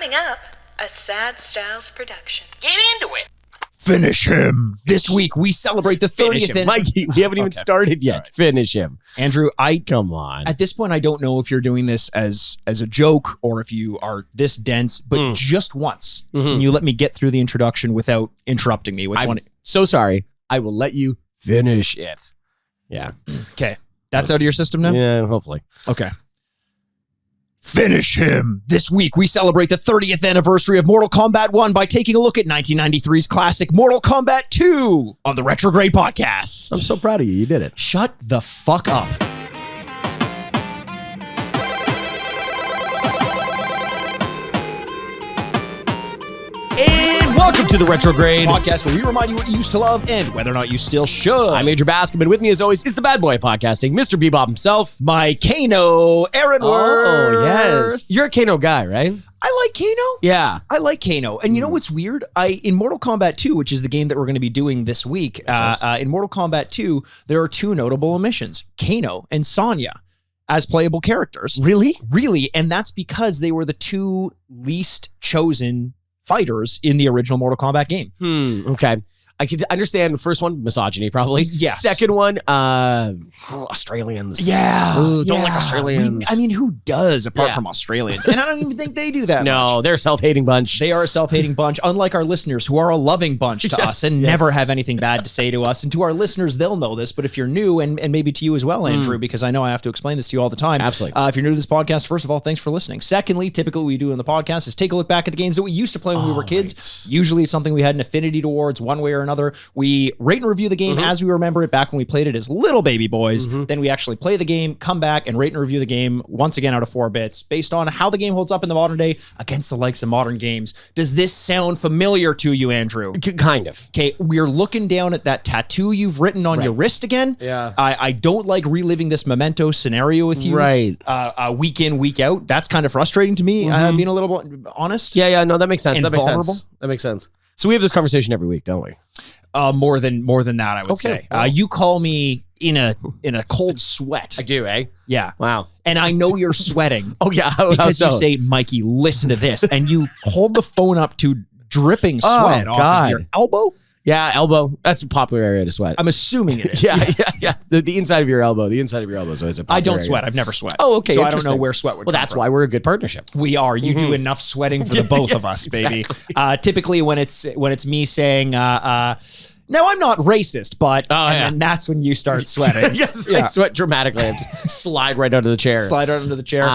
Coming up, a Sad Styles production. Get into it! Finish him. This week, we celebrate the 30th. Mikey, we haven't even started yet. Right. Finish him. Andrew, come on. At this point, I don't know if you're doing this as a joke or if you are this dense, but just once, can you let me get through the introduction without interrupting me? I'm so sorry. I will let you finish it. Yeah. Okay. That's out of your system now? Yeah, hopefully. Okay. Finish him. This week, we celebrate the 30th anniversary of Mortal Kombat 1 by taking a look at 1993's classic Mortal Kombat 2 on the Retrograde podcast. I'm so proud of you. You did it. Shut the fuck up. And welcome to the Retrograde podcast, where we remind you what you used to love and whether or not you still should. I'm Andrew Bascom, and with me as always is the bad boy of podcasting, Mr. Bebop himself, my Kano, Aaron Word. Oh, yes. You're a Kano guy, right? I like Kano. Yeah. I like Kano. And you know what's weird? In Mortal Kombat 2, which is the game that we're going to be doing this week, in Mortal Kombat 2, there are two notable omissions, Kano and Sonya, as playable characters. Really? Really. And that's because they were the two least chosen fighters in the original Mortal Kombat game. Okay. I can understand the first one, misogyny, probably. Yes. Second one, Australians. Yeah. Ooh, don't like Australians. I mean, who does apart from Australians? And I don't even think they do that much. No, they're a self-hating bunch. They are a self-hating bunch, unlike our listeners, who are a loving bunch to us and never have anything bad to say to us. And to our listeners, they'll know this. But if you're new, and maybe to you as well, Andrew, because I know I have to explain this to you all the time. Absolutely. If you're new to this podcast, first of all, thanks for listening. Secondly, typically what we do in the podcast is take a look back at the games that we used to play when we were kids. Right. Usually it's something we had an affinity towards one way or another. We rate and review the game as we remember it back when we played it as little baby boys. Then we actually play the game, come back, and rate and review the game once again out of 4 bits based on how the game holds up in the modern day against the likes of modern games. Does this sound familiar to you, Andrew? Kind of. Okay, we're looking down at that tattoo you've written on your wrist again. Yeah. I don't like reliving this memento scenario with you. Right. Week in, week out. That's kind of frustrating to me, being a little bit honest. Yeah, no, that makes sense. And vulnerable. That makes sense. So we have this conversation every week, don't we? More than that, I would say. Well. You call me in a cold sweat. I do, eh? Yeah. Wow. And I know you're sweating. Oh, yeah. Because you say, Mikey, listen to this. And you hold the phone up to dripping sweat off of your elbow. Yeah, elbow. That's a popular area to sweat. I'm assuming it is. Yeah. The inside of your elbow. The inside of your elbow is always a popular I don't area. sweat. I've never sweat. Oh, okay. So I don't know where sweat would come that's from. why we're a good partnership. We are. You do enough sweating for the both of us, baby. Exactly. Typically when it's me saying, no, I'm not racist, but and that's when you start sweating. Yes, I sweat dramatically. I just slide right under the chair. Slide right under the chair.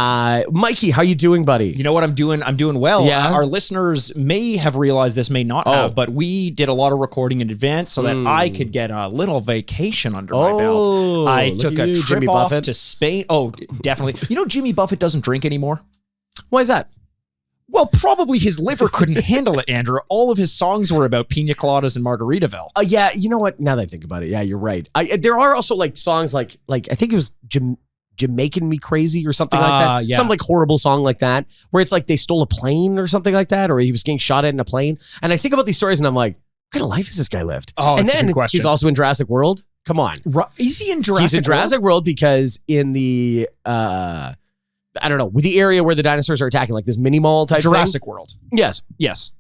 Mikey, how you doing, buddy? You know what I'm doing? I'm doing well. Yeah. Our listeners may have realized this, may not have, but we did a lot of recording in advance so that I could get a little vacation under my belt. I took a trip Jimmy off Buffett. to Spain. Oh, definitely. You know, Jimmy Buffett doesn't drink anymore. Why is that? Well, probably his liver couldn't handle it, Andrew. All of his songs were about pina coladas and Margaritaville. Yeah, you know what? Now that I think about it, yeah, you're right. There are also like songs like I think it was Jamaican Me Crazy or something like that. Yeah. Some like horrible song like that, where it's like they stole a plane or something like that, or he was getting shot at in a plane. And I think about these stories and I'm like, what kind of life has this guy lived? Oh, and that's a then good question. He's also in Jurassic World. Come on. Is he in Jurassic World? He's in Jurassic World because in the I don't know, with the area where the dinosaurs are attacking, like this mini mall type Jurassic thing. World. Yes.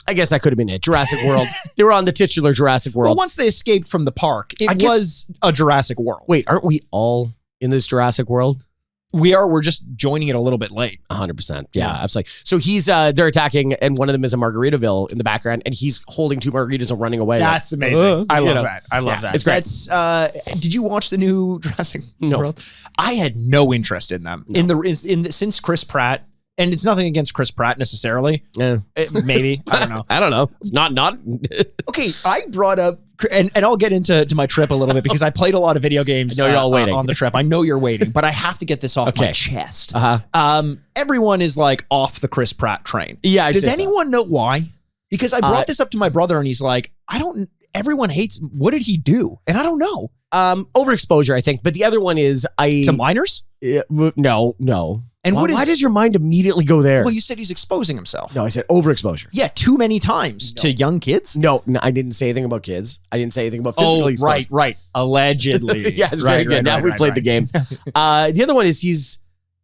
I guess that could have been it. Jurassic World. They were on the titular Jurassic World. Well, once they escaped from the park, it was a Jurassic World. Wait, aren't we all in this Jurassic World? We are. We're just joining it a little bit late. 100%. Yeah, absolutely. So he's they're attacking, and one of them is a Margaritaville in the background, and he's holding 2 margaritas and running away. That's amazing. I love that. I love that. It's great. Did you watch the new Jurassic World? I had no interest in them. No. Since Chris Pratt, and it's nothing against Chris Pratt necessarily. Yeah. Maybe. I don't know. I don't know. It's not. Okay, I brought up, and I'll get into my trip a little bit because I played a lot of video games. I know you're all waiting on the trip. I know you're waiting, but I have to get this off my chest. Everyone is like off the Chris Pratt train. Yeah. Does anyone know why? Because I brought this up to my brother and he's like, everyone hates, what did he do? And I don't know. Overexposure, I think. But the other one is to minors? No. And why does your mind immediately go there? Well, you said he's exposing himself. No, I said overexposure. Yeah, too many times to young kids. No, I didn't say anything about kids. I didn't say anything about physically exposed. Right. Allegedly. Yes, very good. Now we played the game. The other one is he's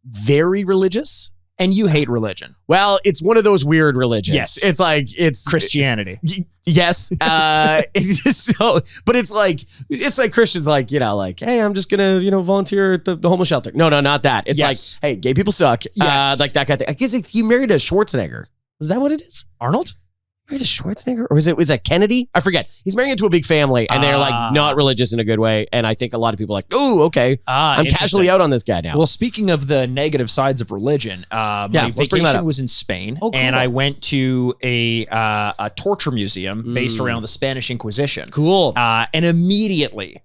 very religious. And you hate religion. Well, it's one of those weird religions. Yes. It's like, it's Christianity. Yes. But it's like Christians, like, you know, like, hey, I'm just gonna, you know, volunteer at the homeless shelter. No, not that. It's Yes. like, hey, gay people suck. Yes. Like that kind of thing. I guess he married a Schwarzenegger. Is that what it is? Arnold? Married a Schwarzenegger? Or was that Kennedy? I forget. He's married into a big family, and they're like not religious in a good way. And I think a lot of people are like, oh, okay. I'm casually out on this guy now. Well, speaking of the negative sides of religion, my vacation was in Spain, and I went to a torture museum based around the Spanish Inquisition. Cool. And immediately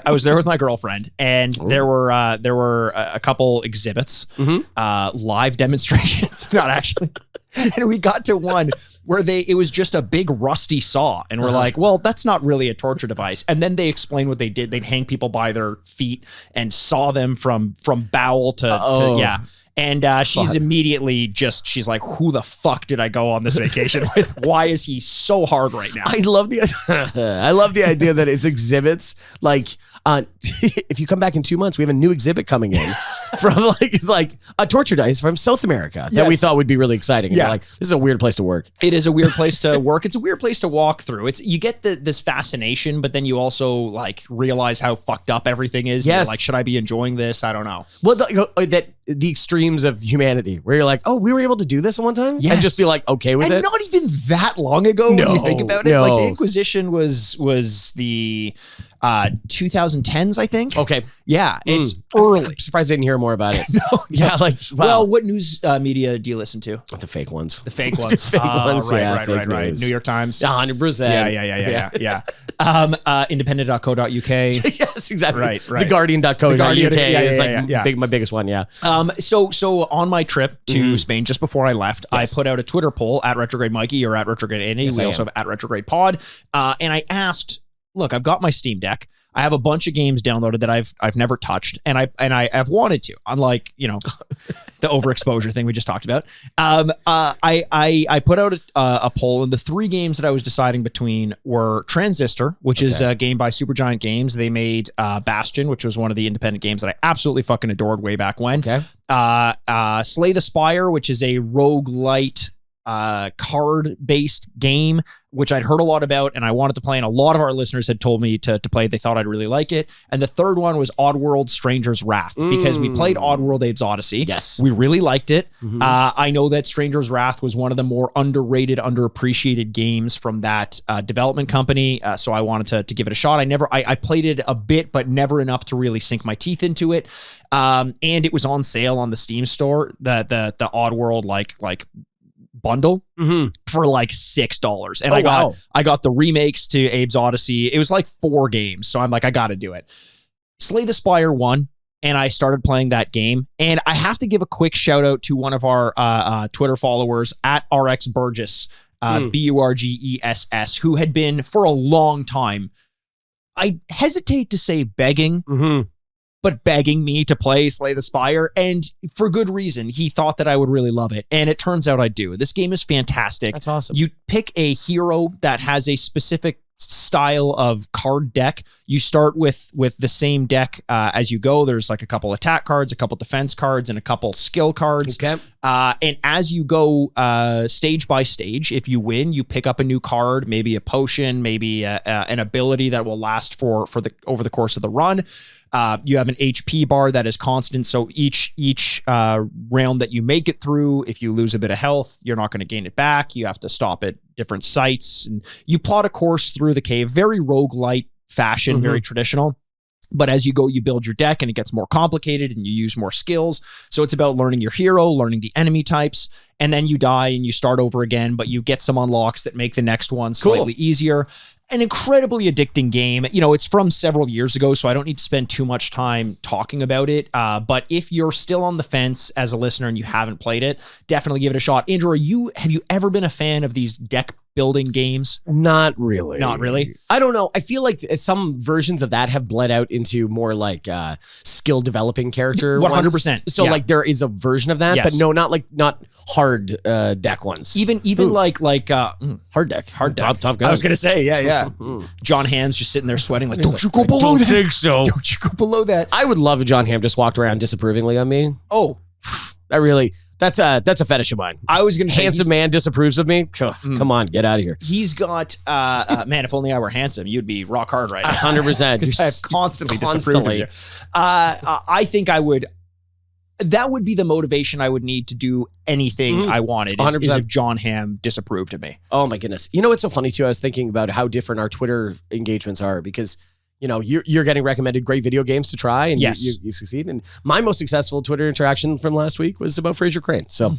I was there with my girlfriend, and there were a couple exhibits, live demonstrations, not actually. And we got to one where it was just a big rusty saw, and we're like, well, that's not really a torture device. And then they explained what they did. They'd hang people by their feet and saw them from bowel to yeah. And she's immediately she's like, who the fuck did I go on this vacation with? Why is he so hard right now? I love the idea that it's exhibits. Like, if you come back in 2 months, we have a new exhibit coming in from it's like a torture dice from South America that we thought would be really exciting. And like, this is a weird place to work. It is a weird place to work. It's a weird place to walk through. You get this fascination, but then you also like realize how fucked up everything is. Yes. You're like, should I be enjoying this? I don't know. Well, the extremes of humanity, where you're like, oh, we were able to do this at one time, and just be like, okay with it. And not even that long ago, when you think about it. No. Like the Inquisition was the 2010s, I think. Okay, yeah, it's early. I'm surprised I didn't hear more about it. No. Yeah, like, wow. Well, what news media do you listen to? The fake ones. The fake ones. Just fake ones. Right. News. New York Times. 100%. Yeah. Independent.co.uk. Yes, exactly. Right. The Guardian.co.uk is my biggest one. Yeah. So on my trip to Spain, just before I left, I put out a Twitter poll at Retrograde Mikey or at Retrograde Andy. Yes, we also have at Retrograde Pod. And I asked, look, I've got my Steam Deck. I have a bunch of games downloaded that I've never touched, and I've wanted to, unlike, you know, the overexposure thing we just talked about. I put out a poll, and the 3 games that I was deciding between were Transistor, which is a game by Supergiant Games. They made Bastion, which was one of the independent games that I absolutely fucking adored way back when. Okay. Slay the Spire, which is a roguelite card-based game, which I'd heard a lot about and I wanted to play, and a lot of our listeners had told me to play. They thought I'd really like it. And the third one was Oddworld Stranger's Wrath, because we played Oddworld Abe's Odyssey. Yes. We really liked it. I know that Stranger's Wrath was one of the more underrated, underappreciated games from that development company, so I wanted to give it a shot. I played it a bit, but never enough to really sink my teeth into it. And it was on sale on the Steam store, the Oddworld like bundle for like $6, and I got the remakes to Abe's Odyssey. It was like 4 games, so I'm like, I gotta do it. Slay the Spire won, and I started playing that game. And I have to give a quick shout out to one of our Twitter followers at RX Burgess, Burgess, who had been for a long time, I hesitate to say begging, but begging me to play Slay the Spire, and for good reason. He thought that I would really love it, and it turns out I do. This game is fantastic. That's awesome. You pick a hero that has a specific style of card deck. You start with the same deck as you go. There's like a couple attack cards, a couple defense cards, and a couple skill cards. Okay. And as you go stage by stage, if you win, you pick up a new card, maybe a potion, maybe an ability that will last over the course of the run. You have an HP bar that is constant, so each round that you make it through, if you lose a bit of health, you're not going to gain it back. You have to stop at different sites, and you plot a course through the cave, very roguelite fashion, very traditional. But as you go, you build your deck, and it gets more complicated, and you use more skills. So it's about learning your hero, learning the enemy types, and then you die and you start over again, but you get some unlocks that make the next one slightly easier. An incredibly addicting game. You know, it's from several years ago, so I don't need to spend too much time talking about it. But if you're still on the fence as a listener and you haven't played it, definitely give it a shot. Andrew, have you ever been a fan of these deck building games? Not really. Not really? I don't know. I feel like some versions of that have bled out into more like skill developing character 100%. ones. So like there is a version of that, but no, not hard deck ones. Even like hard deck. Top gun. I was gonna say, yeah. John Hamm's just sitting there sweating like, don't you go below that. I think so. Don't you go below that. I would love if John Hamm just walked around disapprovingly on me. Oh, That's a fetish of mine. I was going to say handsome man disapproves of me. Come on, get out of here. He's got man. If only I were handsome, you'd be rock hard right now. 100%. Because I've constantly disapproved of you. I think I would. That would be the motivation I would need to do anything I wanted. Is if John Hamm disapproved of me. Oh my goodness! You know what's so funny too? I was thinking about how different our Twitter engagements are because you're getting recommended great video games to try and you succeed. And my most successful Twitter interaction from last week was about Fraser Crane. So,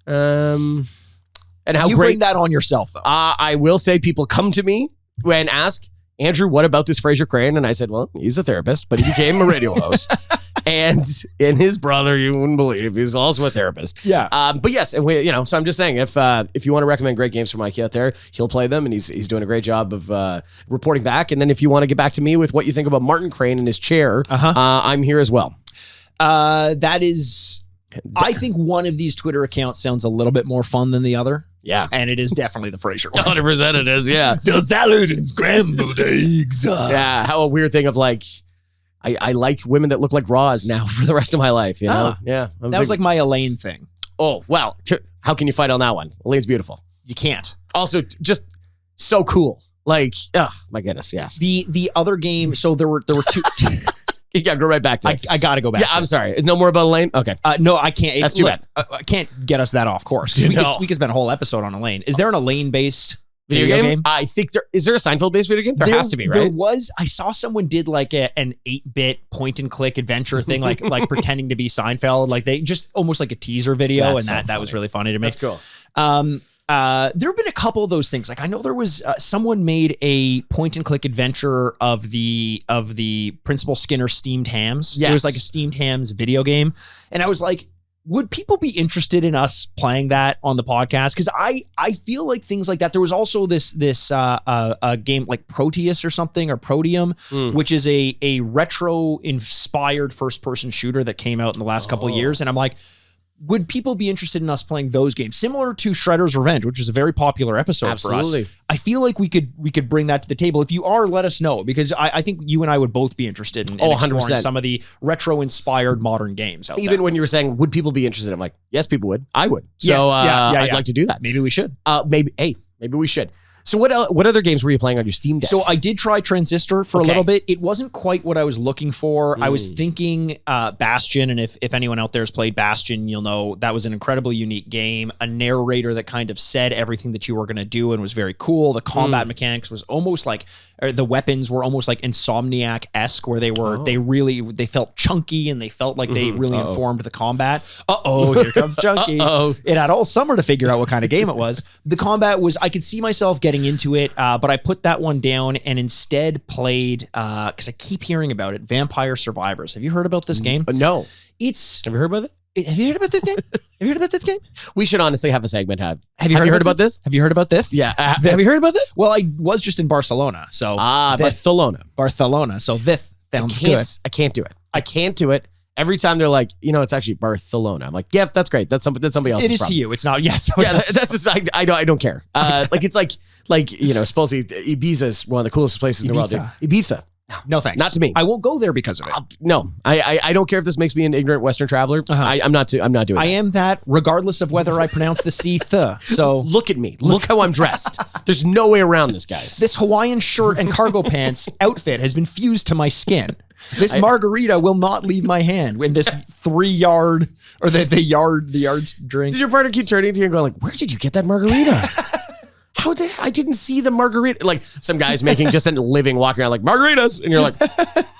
and how you great bring that on yourself though. I will say people come to me and ask, Andrew, what about this Fraser Crane? And I said, well, he's a therapist, but he became a radio host. And his brother, you wouldn't believe, he's also a therapist. Yeah. But yes, and so I'm just saying, if you want to recommend great games for Mikey out there, he'll play them, and he's doing a great job of reporting back. And then if you want to get back to me with what you think about Martin Crane in his chair, I'm here as well. That is, I think one of these Twitter accounts sounds a little bit more fun than the other. Yeah. And it is definitely the Fraser one. 100% it is, yeah. The salad and scrambled eggs. Yeah, how a weird thing of like, I like women that look like Raws now for the rest of my life, you know? Yeah. That was like my Elaine thing. Oh, well, how can you fight on that one? Elaine's beautiful. You can't. Also, just so cool. Like, oh, my goodness, yes. The other game, so there were two... Yeah, go right back to it. I got to go back to I'm sorry. Is no more about Elaine? Okay. No, I can't. That's too bad. I can't get us that off course. We could spend a whole episode on Elaine. Is there an Elaine-based video game? I think is there a Seinfeld-based video game? There has to be, right? There was. I saw someone did like an 8-bit point-and-click adventure thing, like pretending to be Seinfeld. Like they just almost like a teaser video, that was really funny to me. That's cool. There have been a couple of those things. Like I know there was someone made a point-and-click adventure of the Principal Skinner steamed hams. Yes. It was like a steamed hams video game, and I was like, would people be interested in us playing that on the podcast? Because I feel like things like that. There was also this game like Proteus or something, or Proteum, which is a retro inspired first person shooter that came out in the last couple of years, and I'm like, would people be interested in us playing those games? Similar to Shredder's Revenge, which is a very popular episode for us. I feel like we could bring that to the table. If you are, let us know, because I think you and I would both be interested in exploring 100%. some of the retro-inspired modern games out Even there. when you were saying, would people be interested? I'm like, yes, people would. I would. So Yes. I'd like to do that. Maybe we should. Maybe we should. So what other games were you playing on your Steam Deck? So I did try Transistor for a little bit. It wasn't quite what I was looking for. I was thinking Bastion, and if anyone out there has played Bastion, you'll know that was an incredibly unique game. A narrator that kind of said everything that you were going to do and was very cool. The combat mechanics was almost like, or the weapons were almost like Insomniac-esque, where they felt chunky and they felt like they really informed the combat. Here comes Chunky. It had all summer to figure out what kind of game it was. The combat was, I could see myself getting into it, but I put that one down and instead played, because I keep hearing about it, Vampire Survivors. Have you heard about this game? No. Have you heard about it? Have you heard about this game? Have you heard about this game? We should honestly have a segment. Have you heard about this? Have you heard about this? Yeah. Have you heard about this? Well, I was just in Barcelona, so Barcelona. So this sounds good. I can't do it. I can't do it. Every time they're like, it's actually Barcelona. I'm like, yeah, that's great. That's somebody else's It is problem. to you. It's not. Yes. Yeah, that's just, I don't care. It's like supposedly Ibiza is one of the coolest places in the world. Ibiza. No, thanks. Not to me. I won't go there because of it. No, I don't care if this makes me an ignorant Western traveler. I'm not doing that. I am that regardless of whether I pronounce the C th. So look at me. Look how I'm dressed. There's no way around this, guys. This Hawaiian shirt and cargo pants outfit has been fused to my skin. This margarita will not leave my hand when this 3 yard or the yard's drink. Did your partner keep turning to you and going like, where did you get that margarita? I didn't see the margarita. Like some guy's making just a living walking around like margaritas. And you're like,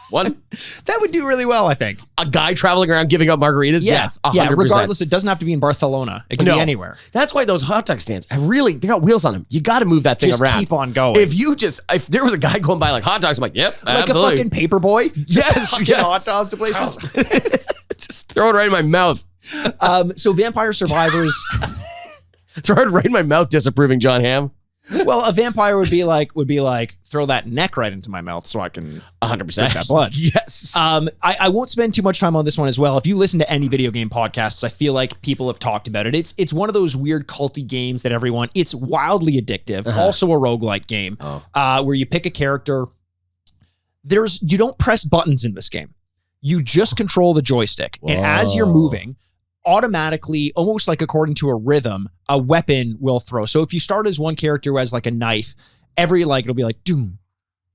what? That would do really well, I think. A guy traveling around giving out margaritas? Yes. 100%. Yeah, regardless, it doesn't have to be in Barcelona. It can be anywhere. That's why those hot dog stands, they got wheels on them. You got to move that thing around. Keep on going. If there was a guy going by like hot dogs, I'm like, yep, like absolutely. A fucking paper boy. Yes. Hot dogs to places. Just throw it right in my mouth. So Vampire Survivors. Throw it right in my mouth, disapproving John Hamm. Well, a vampire would be like throw that neck right into my mouth so I can 100% drink that blood. Yes. I won't spend too much time on this one as well. If you listen to any video game podcasts, I feel like people have talked about it. It's one of those weird culty games that it's wildly addictive. Also a roguelike game where you pick a character. You don't press buttons in this game. You just control the joystick. Whoa. And as you're moving, automatically, almost like according to a rhythm, a weapon will throw. So if you start as one character who has like a knife, it'll be like doom,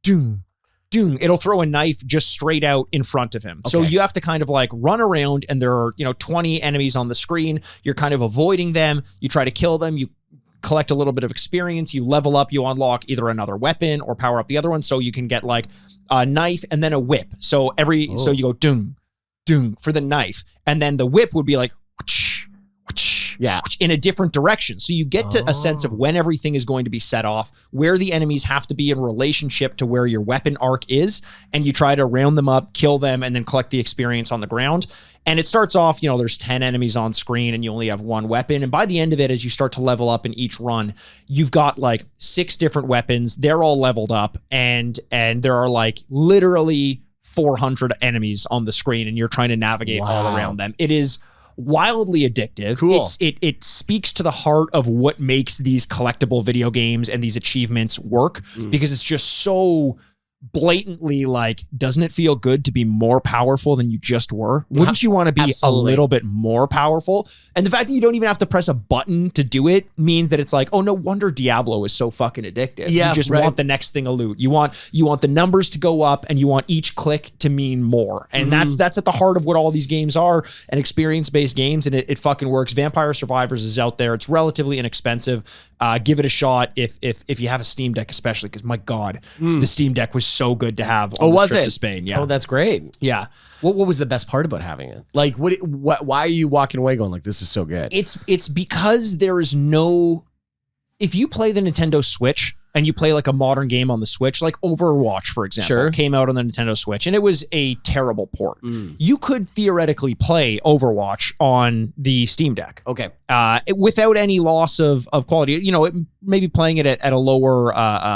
doom, doom. It'll throw a knife just straight out in front of him. So you have to kind of like run around, and there are, 20 enemies on the screen. You're kind of avoiding them. You try to kill them. You collect a little bit of experience. You level up. You unlock either another weapon or power up the other one. So you can get like a knife and then a whip. So so you go doom, doom for the knife. And then the whip would be like, in a different direction. So you get to a sense of when everything is going to be set off, where the enemies have to be in relationship to where your weapon arc is, and you try to round them up, kill them, and then collect the experience on the ground. And it starts off, there's 10 enemies on screen and you only have one weapon. And by the end of it, as you start to level up in each run, you've got like 6 different weapons. They're all leveled up, and there are like literally 400 enemies on the screen, and you're trying to navigate all around them. It is wildly addictive. Cool. It speaks to the heart of what makes these collectible video games and these achievements work, because it's just so blatantly like, doesn't it feel good to be more powerful than you just were? Wouldn't you want to be a little bit more powerful? And the fact that you don't even have to press a button to do it means that it's like, oh, no wonder Diablo is so fucking addictive. You just want the next thing of loot. You want the numbers to go up, and you want each click to mean more. And that's at the heart of what all these games are, and experience-based games, and it fucking works. Vampire Survivors is out there. It's relatively inexpensive. Give it a shot if you have a Steam Deck, especially, because my God, the Steam Deck was so good to have on the trip to Spain. Yeah. Oh, that's great. Yeah. What was the best part about having it? Like, why are you walking away going like, this is so good? It's because there is no, if you play the Nintendo Switch and you play like a modern game on the Switch, like Overwatch, for example, came out on the Nintendo Switch, and it was a terrible port. You could theoretically play Overwatch on the Steam Deck. Okay. Without any loss of quality, maybe playing it at a lower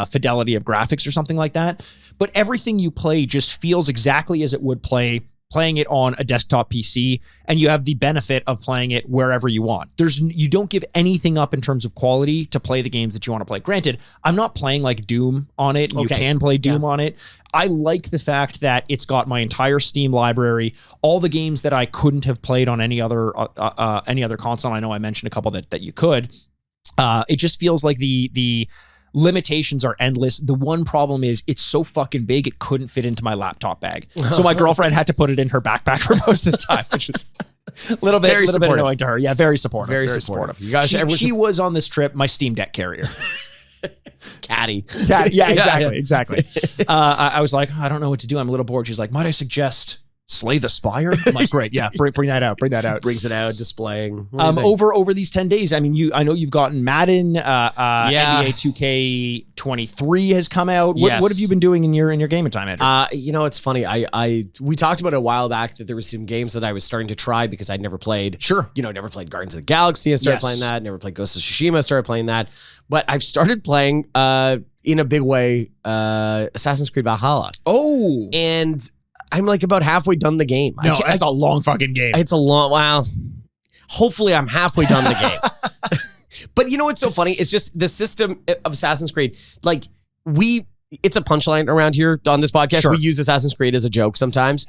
fidelity of graphics or something like that. But everything you play just feels exactly as it would playing it on a desktop PC, and you have the benefit of playing it wherever you want. You don't give anything up in terms of quality to play the games that you want to play. Granted, I'm not playing like Doom on it. You can play Doom on it. I like the fact that it's got my entire Steam library, all the games that I couldn't have played on any other console. I know I mentioned a couple that you could. It just feels like the limitations are endless. The one problem is it's so fucking big, it couldn't fit into my laptop bag. So my girlfriend had to put it in her backpack for most of the time, which is a little bit annoying to her. Yeah, very supportive. Very supportive. You guys, she was on this trip my Steam Deck carrier. Caddy. Yeah, exactly. I was like, I don't know what to do. I'm a little bored. She's like, might I suggest Slay the Spire? I'm like, great. Yeah, bring that out. Brings it out, displaying. Over these 10 days, I mean, I know you've gotten Madden, NBA 2K23 has come out. What have you been doing in your gaming time, Andrew? It's funny. We talked about it a while back that there was some games that I was starting to try because I'd never played. Sure. Never played Guardians of the Galaxy. I started playing that. Never played Ghost of Tsushima. I started playing that. But I've started playing, in a big way, Assassin's Creed Valhalla. Oh. And I'm like about halfway done the game. No, it's a long fucking game. It's a long, well, hopefully I'm halfway done the game. But you know what's so funny? It's just the system of Assassin's Creed. Like it's a punchline around here on this podcast. Sure. We use Assassin's Creed as a joke sometimes.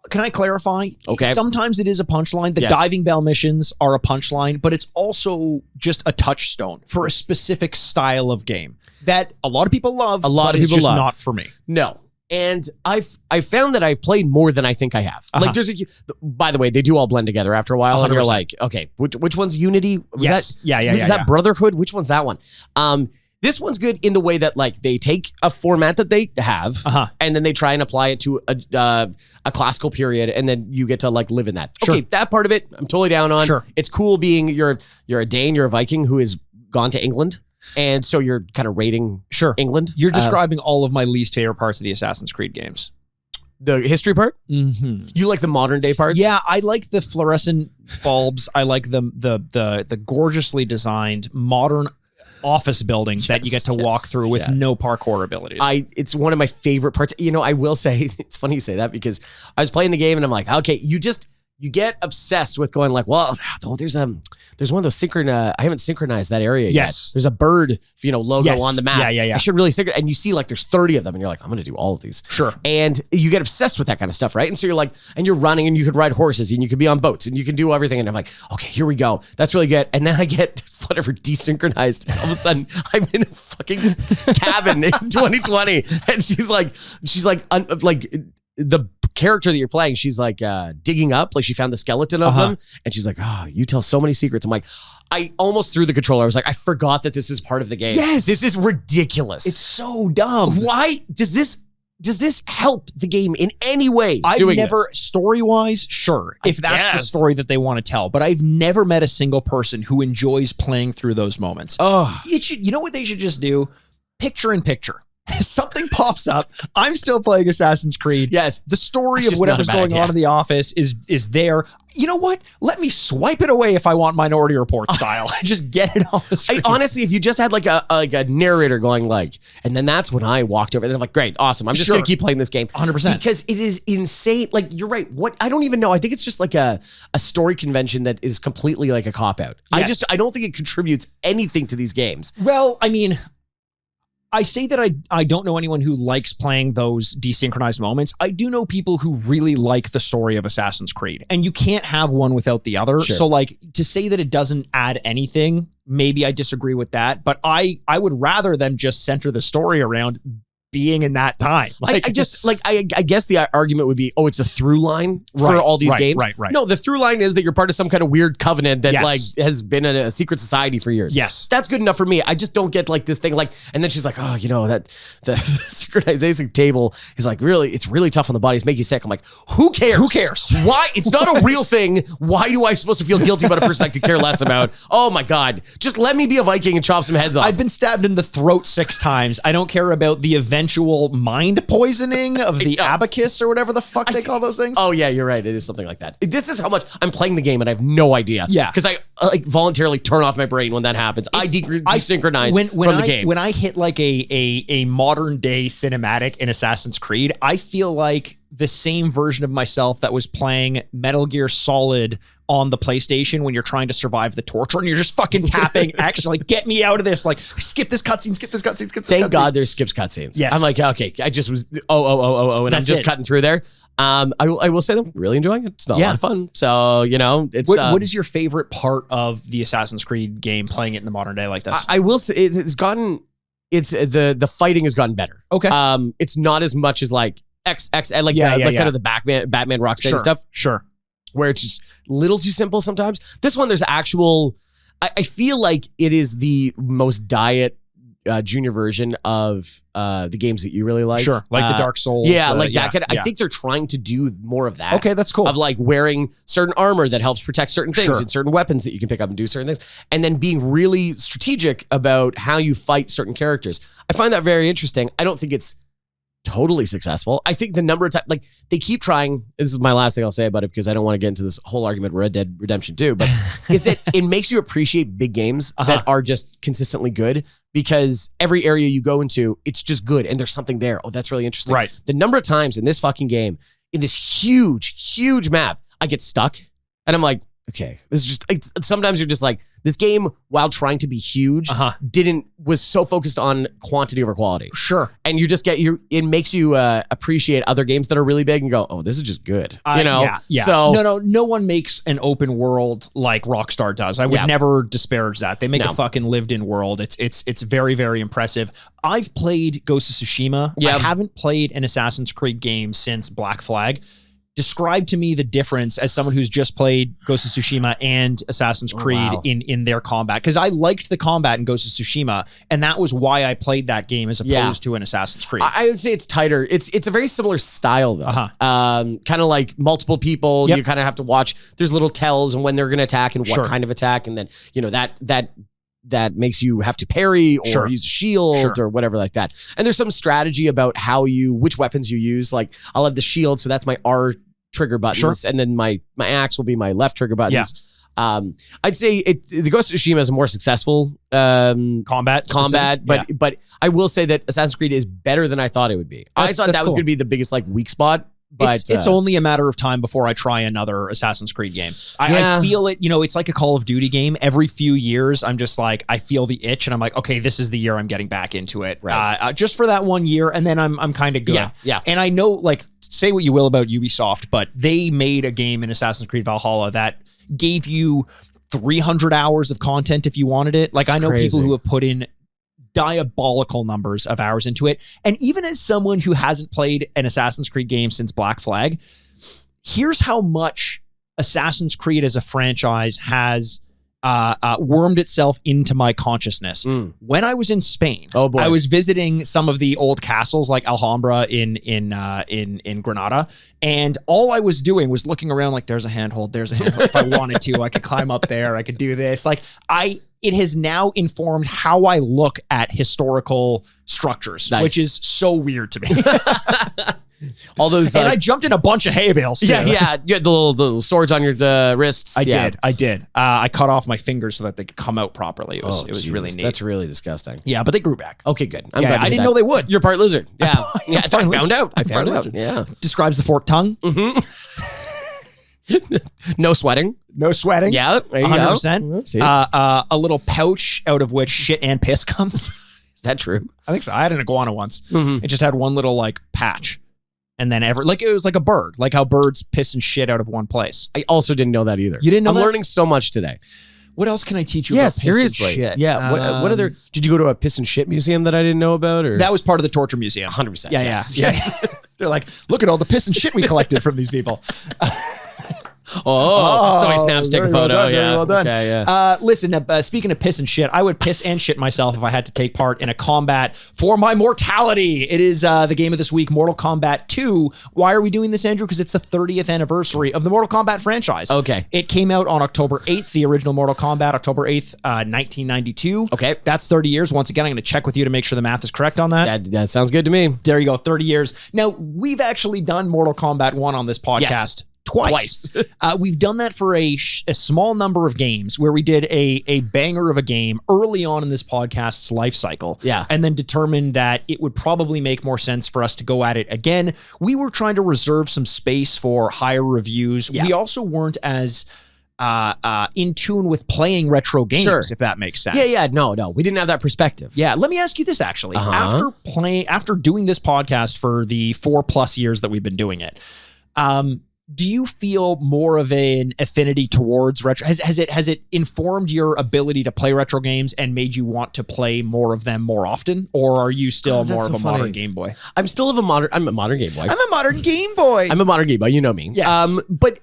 Can I clarify? Okay. Sometimes it is a punchline. The diving bell missions are a punchline, but it's also just a touchstone for a specific style of game that a lot of people love. A lot of people love. Not for me. No. And I found that I've played more than I think I have. Like by the way, they do all blend together after a while. 100%. And you're like, okay, which one's Unity? Was that Brotherhood? Which one's that one? This one's good in the way that like they take a format that they have and then they try and apply it to a classical period, and then you get to like live in that. Sure. Okay, that part of it, I'm totally down on. Sure. It's cool being you're a Dane, you're a Viking who has gone to England. And so you're kind of rating England. You're describing all of my least favorite parts of the Assassin's Creed games. The history part? Mm-hmm. You like the modern day parts? Yeah, I like the fluorescent bulbs. I like the gorgeously designed modern office buildings that you get to walk through with no parkour abilities. It's one of my favorite parts. I will say, it's funny you say that because I was playing the game and I'm like, okay, you get obsessed with going like, well, oh, there's one of those I haven't synchronized that area yet. There's a bird, logo on the map. Yeah. I should really synchronize. And you see like there's 30 of them and you're like, I'm going to do all of these. Sure. And you get obsessed with that kind of stuff, right? And so you're like, and you're running and you could ride horses and you could be on boats and you can do everything. And I'm like, okay, here we go. That's really good. And then I get whatever desynchronized. And all of a sudden I'm in a fucking cabin in 2020. And she's like, the character that you're playing, she's like digging up, like she found the skeleton of them, and she's like, oh, you tell so many secrets. I'm like, I almost threw the controller. I was like, I forgot that this is part of the game. Yes. This is ridiculous. It's so dumb. Why does this help the game in any way? Story-wise, sure, if that's the story that they want to tell, but I've never met a single person who enjoys playing through those moments. Oh, you know what they should just do? Picture in picture. Something pops up. I'm still playing Assassin's Creed. Yes. The story of whatever's going on in the office is there. You know what? Let me swipe it away if I want Minority Report style. Just get it on the screen. Honestly, if you just had like a narrator going like, and then that's when I walked over and I'm like, great, awesome. I'm just going to keep playing this game. 100%. Because it is insane. Like, you're right. I don't even know. I think it's just like a story convention that is completely like a cop-out. Yes. I don't think it contributes anything to these games. Well, I mean, I say that I don't know anyone who likes playing those desynchronized moments. I do know people who really like the story of Assassin's Creed, and you can't have one without the other. Sure. So like to say that it doesn't add anything, maybe I disagree with that, but I would rather them just center the story around being in that time. Like, I guess the argument would be, it's a through line for all these games. Right. No, the through line is that you're part of some kind of weird covenant that like has been a secret society for years. Yes. That's good enough for me. I just don't get like this thing like, and then she's like, that the synchronization table is like it's really tough on the body. It's make you sick. I'm like, who cares? Who cares? Why? It's not a real thing. Why do I supposed to feel guilty about a person I could care less about? Oh my God. Just let me be a Viking and chop some heads off. I've been stabbed in the throat 6 times. I don't care about the eventual mind poisoning of the abacus or whatever the fuck they call those things. Oh yeah, you're right. It is something like that. This is how much I'm playing the game and I have no idea. Yeah. Because I like voluntarily turn off my brain when that happens. I desynchronize from the game. When I hit like a modern day cinematic in Assassin's Creed, I feel like the same version of myself that was playing Metal Gear Solid on the PlayStation when you're trying to survive the torture and you're just fucking tapping X, like, get me out of this, like, skip this cutscene, skip this cutscene, skip this cutscene. Thank God there's skips cutscenes. Yes. I'm like, okay, I just was, and I'm just cutting through there. I will say I'm really enjoying it. It's not a lot of fun. So, it's... What is your favorite part of the Assassin's Creed game, playing it in the modern day like this? I will say the fighting has gotten better. Okay. It's not as much as like kind of the Batman Rocksteady stuff. Sure. Where it's just a little too simple sometimes. This one, there's actual... I feel like it is the most diet junior version of the games that you really like. Sure. Like the Dark Souls. Yeah, that kind of... I think they're trying to do more of that. Okay, that's cool. Of like wearing certain armor that helps protect certain things and certain weapons that you can pick up and do certain things. And then being really strategic about how you fight certain characters. I find that very interesting. I don't think it's totally successful. I think the number of times, like, they keep trying, this is my last thing I'll say about it because I don't want to get into this whole argument with Red Dead Redemption 2, but is that it makes you appreciate big games that are just consistently good, because every area you go into, it's just good and there's something there. Oh, that's really interesting. Right. The number of times in this fucking game, in this huge map, I get stuck and I'm like, okay, this is just, sometimes you're just like, this game, while trying to be huge, was so focused on quantity over quality. Sure. And you just it makes you appreciate other games that are really big and go, oh, this is just good. Yeah. So no one makes an open world like Rockstar does. I would never disparage that. They make a fucking lived in world. It's very, very impressive. I've played Ghost of Tsushima. I haven't played an Assassin's Creed game since Black Flag. Describe to me the difference as someone who's just played Ghost of Tsushima and Assassin's Creed in their combat. Because I liked the combat in Ghost of Tsushima, and that was why I played that game as opposed to an Assassin's Creed. I would say it's tighter. It's a very similar style though. Kind of like multiple people. You kind of have to watch. There's little tells and when they're going to attack and what kind of attack, and then that makes you have to parry or use a shield or whatever like that. And there's some strategy about which weapons you use. Like I'll have the shield, so that's my R trigger buttons, and then my axe will be my left trigger buttons. I'd say the Ghost of Tsushima is a more successful combat, but I will say that Assassin's Creed is better than I thought it would be. I thought that was going to be the biggest like weak spot But it's only a matter of time before I try another Assassin's Creed game. I feel it, it's like a Call of Duty game. Every few years, I'm just like, I feel the itch and I'm like, okay, this is the year I'm getting back into it. Right. Just for that 1 year. And then I'm kind of good. Yeah. And I know, like, say what you will about Ubisoft, but they made a game in Assassin's Creed Valhalla that gave you 300 hours of content if you wanted it. Like, I know people who have put in diabolical numbers of hours into it. And even as someone who hasn't played an Assassin's Creed game since Black Flag, here's how much Assassin's Creed as a franchise has wormed itself into my consciousness. When I was in Spain, I was visiting some of the old castles like Alhambra in Granada, and all I was doing was looking around like, there's a handhold. If I wanted to, I could climb up there. I could do this. Like, it has now informed how I look at historical structures, which is so weird to me. All those, and I jumped in a bunch of hay bales too. Yeah. You had the little swords on your wrists. I did. I cut off my fingers so that they could come out properly. It was really neat. That's really disgusting. Yeah, but they grew back. Okay, good. I'm glad I didn't know they would. You're part lizard. Yeah. I found out. I found out. Lizard. Yeah. Describes the forked tongue. No sweating. No sweating. Yeah. 100%. A little pouch out of which shit and piss comes. Is that true? I think so. I had an iguana once. It just had one little like patch. And then it was like a bird, like how birds piss and shit out of one place. I also didn't know that either. You didn't know that? I'm learning so much today. What else can I teach you about piss and shit? Yeah. What other, did you go to a piss and shit museum that I didn't know about? Or that was part of the torture museum. 100%. Yeah. They're like, look at all the piss and shit we collected from these people. Somebody snaps, take a photo. Well done. Okay, yeah. Listen, speaking of piss and shit, I would piss and shit myself if I had to take part in a combat for my mortality. It is the game of this week, Mortal Kombat 2. Why are we doing this, Andrew? Because it's the 30th anniversary of the Mortal Kombat franchise. Okay. It came out on October 8th, the original Mortal Kombat, October 8th, 1992. Okay. That's 30 years. Once again, I'm going to check with you to make sure the math is correct on that. That sounds good to me. There you go, 30 years. Now, we've actually done Mortal Kombat 1 on this podcast. Yes. Twice. We've done that for a small number of games where we did a banger of a game early on in this podcast's life cycle. Yeah. And then determined that it would probably make more sense for us to go at it again. We were trying to reserve some space for higher reviews. Yeah. We also weren't as in tune with playing retro games, if that makes sense. Yeah. No. We didn't have that perspective. Yeah. Let me ask you this, actually. After doing this podcast for the 4+ years that we've been doing it, do you feel more of an affinity towards retro? Has it informed your ability to play retro games and made you want to play more of them more often? Or are you still more of a modern Game Boy? I'm a modern Game Boy. I'm a modern Game Boy. I'm a modern Game Boy. You know me. Yes. But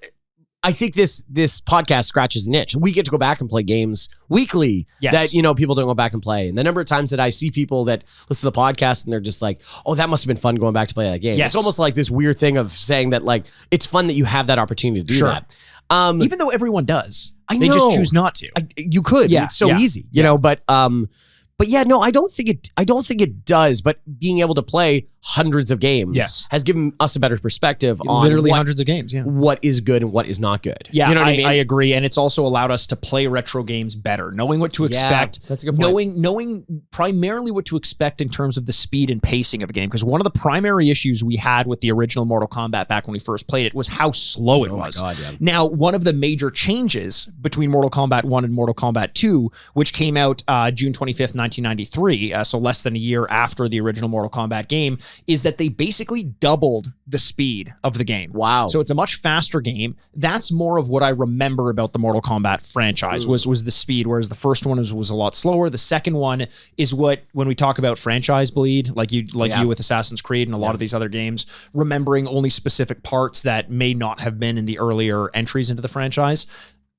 I think this podcast scratches an itch. We get to go back and play games weekly that, people don't go back and play. And the number of times that I see people that listen to the podcast and they're just like, oh, that must have been fun going back to play that game. Yes. It's almost like this weird thing of saying that, like, it's fun that you have that opportunity to do that. Even though everyone does. They just choose not to. You could. Yeah. It's so easy, you know, but yeah, no, I don't think it does. But being able to play hundreds of games has given us a better perspective on literally hundreds of games. Yeah, what is good and what is not good. Yeah, you know what I mean? I agree, and it's also allowed us to play retro games better, knowing what to expect. That's a good point. Knowing primarily what to expect in terms of the speed and pacing of a game. Because one of the primary issues we had with the original Mortal Kombat back when we first played it was how slow it was. My God, yeah. Now, one of the major changes between Mortal Kombat 1 and Mortal Kombat 2, which came out June 25th, 1993, so less than a year after the original Mortal Kombat game, is that they basically doubled the speed of the game. Wow. So it's a much faster game. That's more of what I remember about the Mortal Kombat franchise was the speed, whereas the first one was a lot slower. The second one is what, when we talk about franchise bleed, like you with Assassin's Creed and a lot of these other games, remembering only specific parts that may not have been in the earlier entries into the franchise.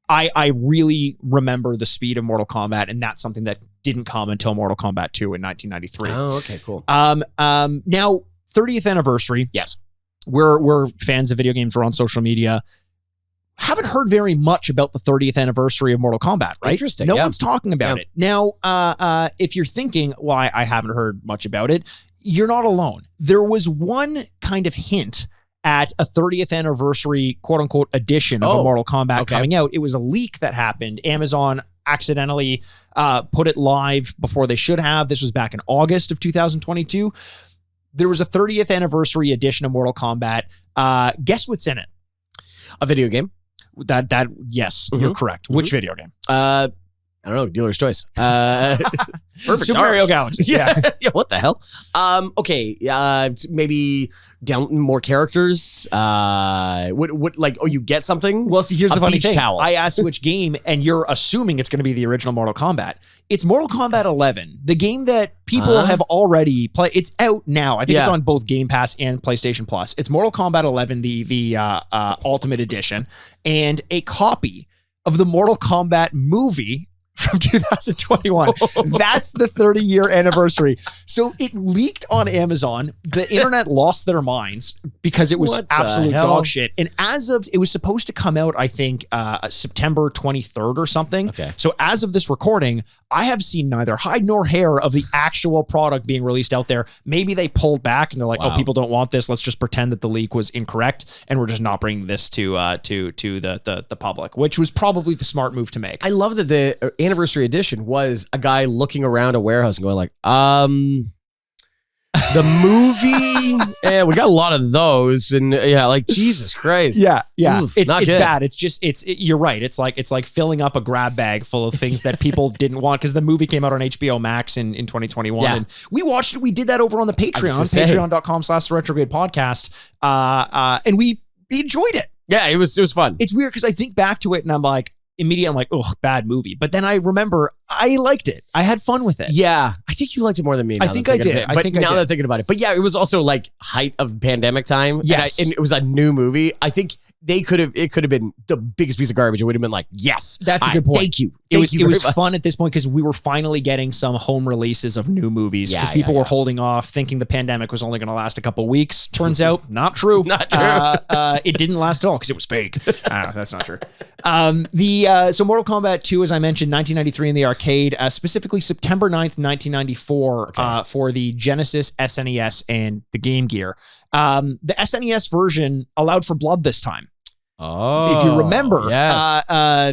I really remember the speed of Mortal Kombat, and that's something that didn't come until Mortal Kombat 2 in 1993. Oh, okay, cool. Now, 30th anniversary. Yes. We're fans of video games. We're on social media. Haven't heard very much about the 30th anniversary of Mortal Kombat, right? Interesting. No one's talking about it. Now, if you're thinking, well, I haven't heard much about it, you're not alone. There was one kind of hint at a 30th anniversary, quote unquote, edition of a Mortal Kombat coming out. It was a leak that happened. Amazon accidentally put it live before they should have. This was back in August of 2022. there was a 30th anniversary edition of Mortal Kombat. Guess what's in it? A video game. Yes, you're correct. Which video game? I don't know. Dealer's choice. Perfect. Super Mario Galaxy. Yeah. Yeah. What the hell? Okay. Maybe down more characters. What? Like, oh, you get something? Well, see, here's the A funny beach thing. towel. I asked which game, and you're assuming it's going to be the original Mortal Kombat. It's Mortal Kombat 11, the game that people have already played. It's out now. I think it's on both Game Pass and PlayStation Plus. It's Mortal Kombat 11, the Ultimate Edition, and a copy of the Mortal Kombat movie from 2021. That's the 30-year anniversary. So it leaked on Amazon. The internet lost their minds because it was What the absolute hell? dog shit. And as of, it was supposed to come out, I think, September 23rd or something. Okay. So as of this recording, I have seen neither hide nor hair of the actual product being released out there. Maybe they pulled back and they're like, oh, people don't want this. Let's just pretend that the leak was incorrect and we're just not bringing this to the public, which was probably the smart move to make. I love that the anniversary edition was a guy looking around a warehouse and going like, the movie, we got a lot of those, and like Jesus Christ, Yeah. Oof, it's not good. bad. It's just you're right. It's like filling up a grab bag full of things that people didn't want because the movie came out on HBO Max in 2021, Yeah. and we watched it. We did that over on the Patreon, patreon.com/Retrograde podcast, and we enjoyed it. Yeah, it was fun. It's weird because I think back to it and I'm like, immediately I'm like, oh, bad movie. But then I remember I liked it. I had fun with it. Yeah, I think you liked it more than me. I think I did. But now that I'm thinking about it, but yeah, it was also like height of pandemic time. Yes. and it was a new movie. I think it could have been the biggest piece of garbage. It would have been like, yes, That's a good point. Thank you. It was very much. fun at this point because we were finally getting some home releases of new movies because people were holding off, thinking the pandemic was only going to last a couple weeks. Turns out, not true. Not true. It didn't last at all because it was fake. That's not true. So Mortal Kombat 2, as I mentioned, 1993 in the arcade, specifically September 9th, 1994, for the Genesis, SNES, and the Game Gear. The SNES version allowed for blood this time. Oh, If you remember, yes.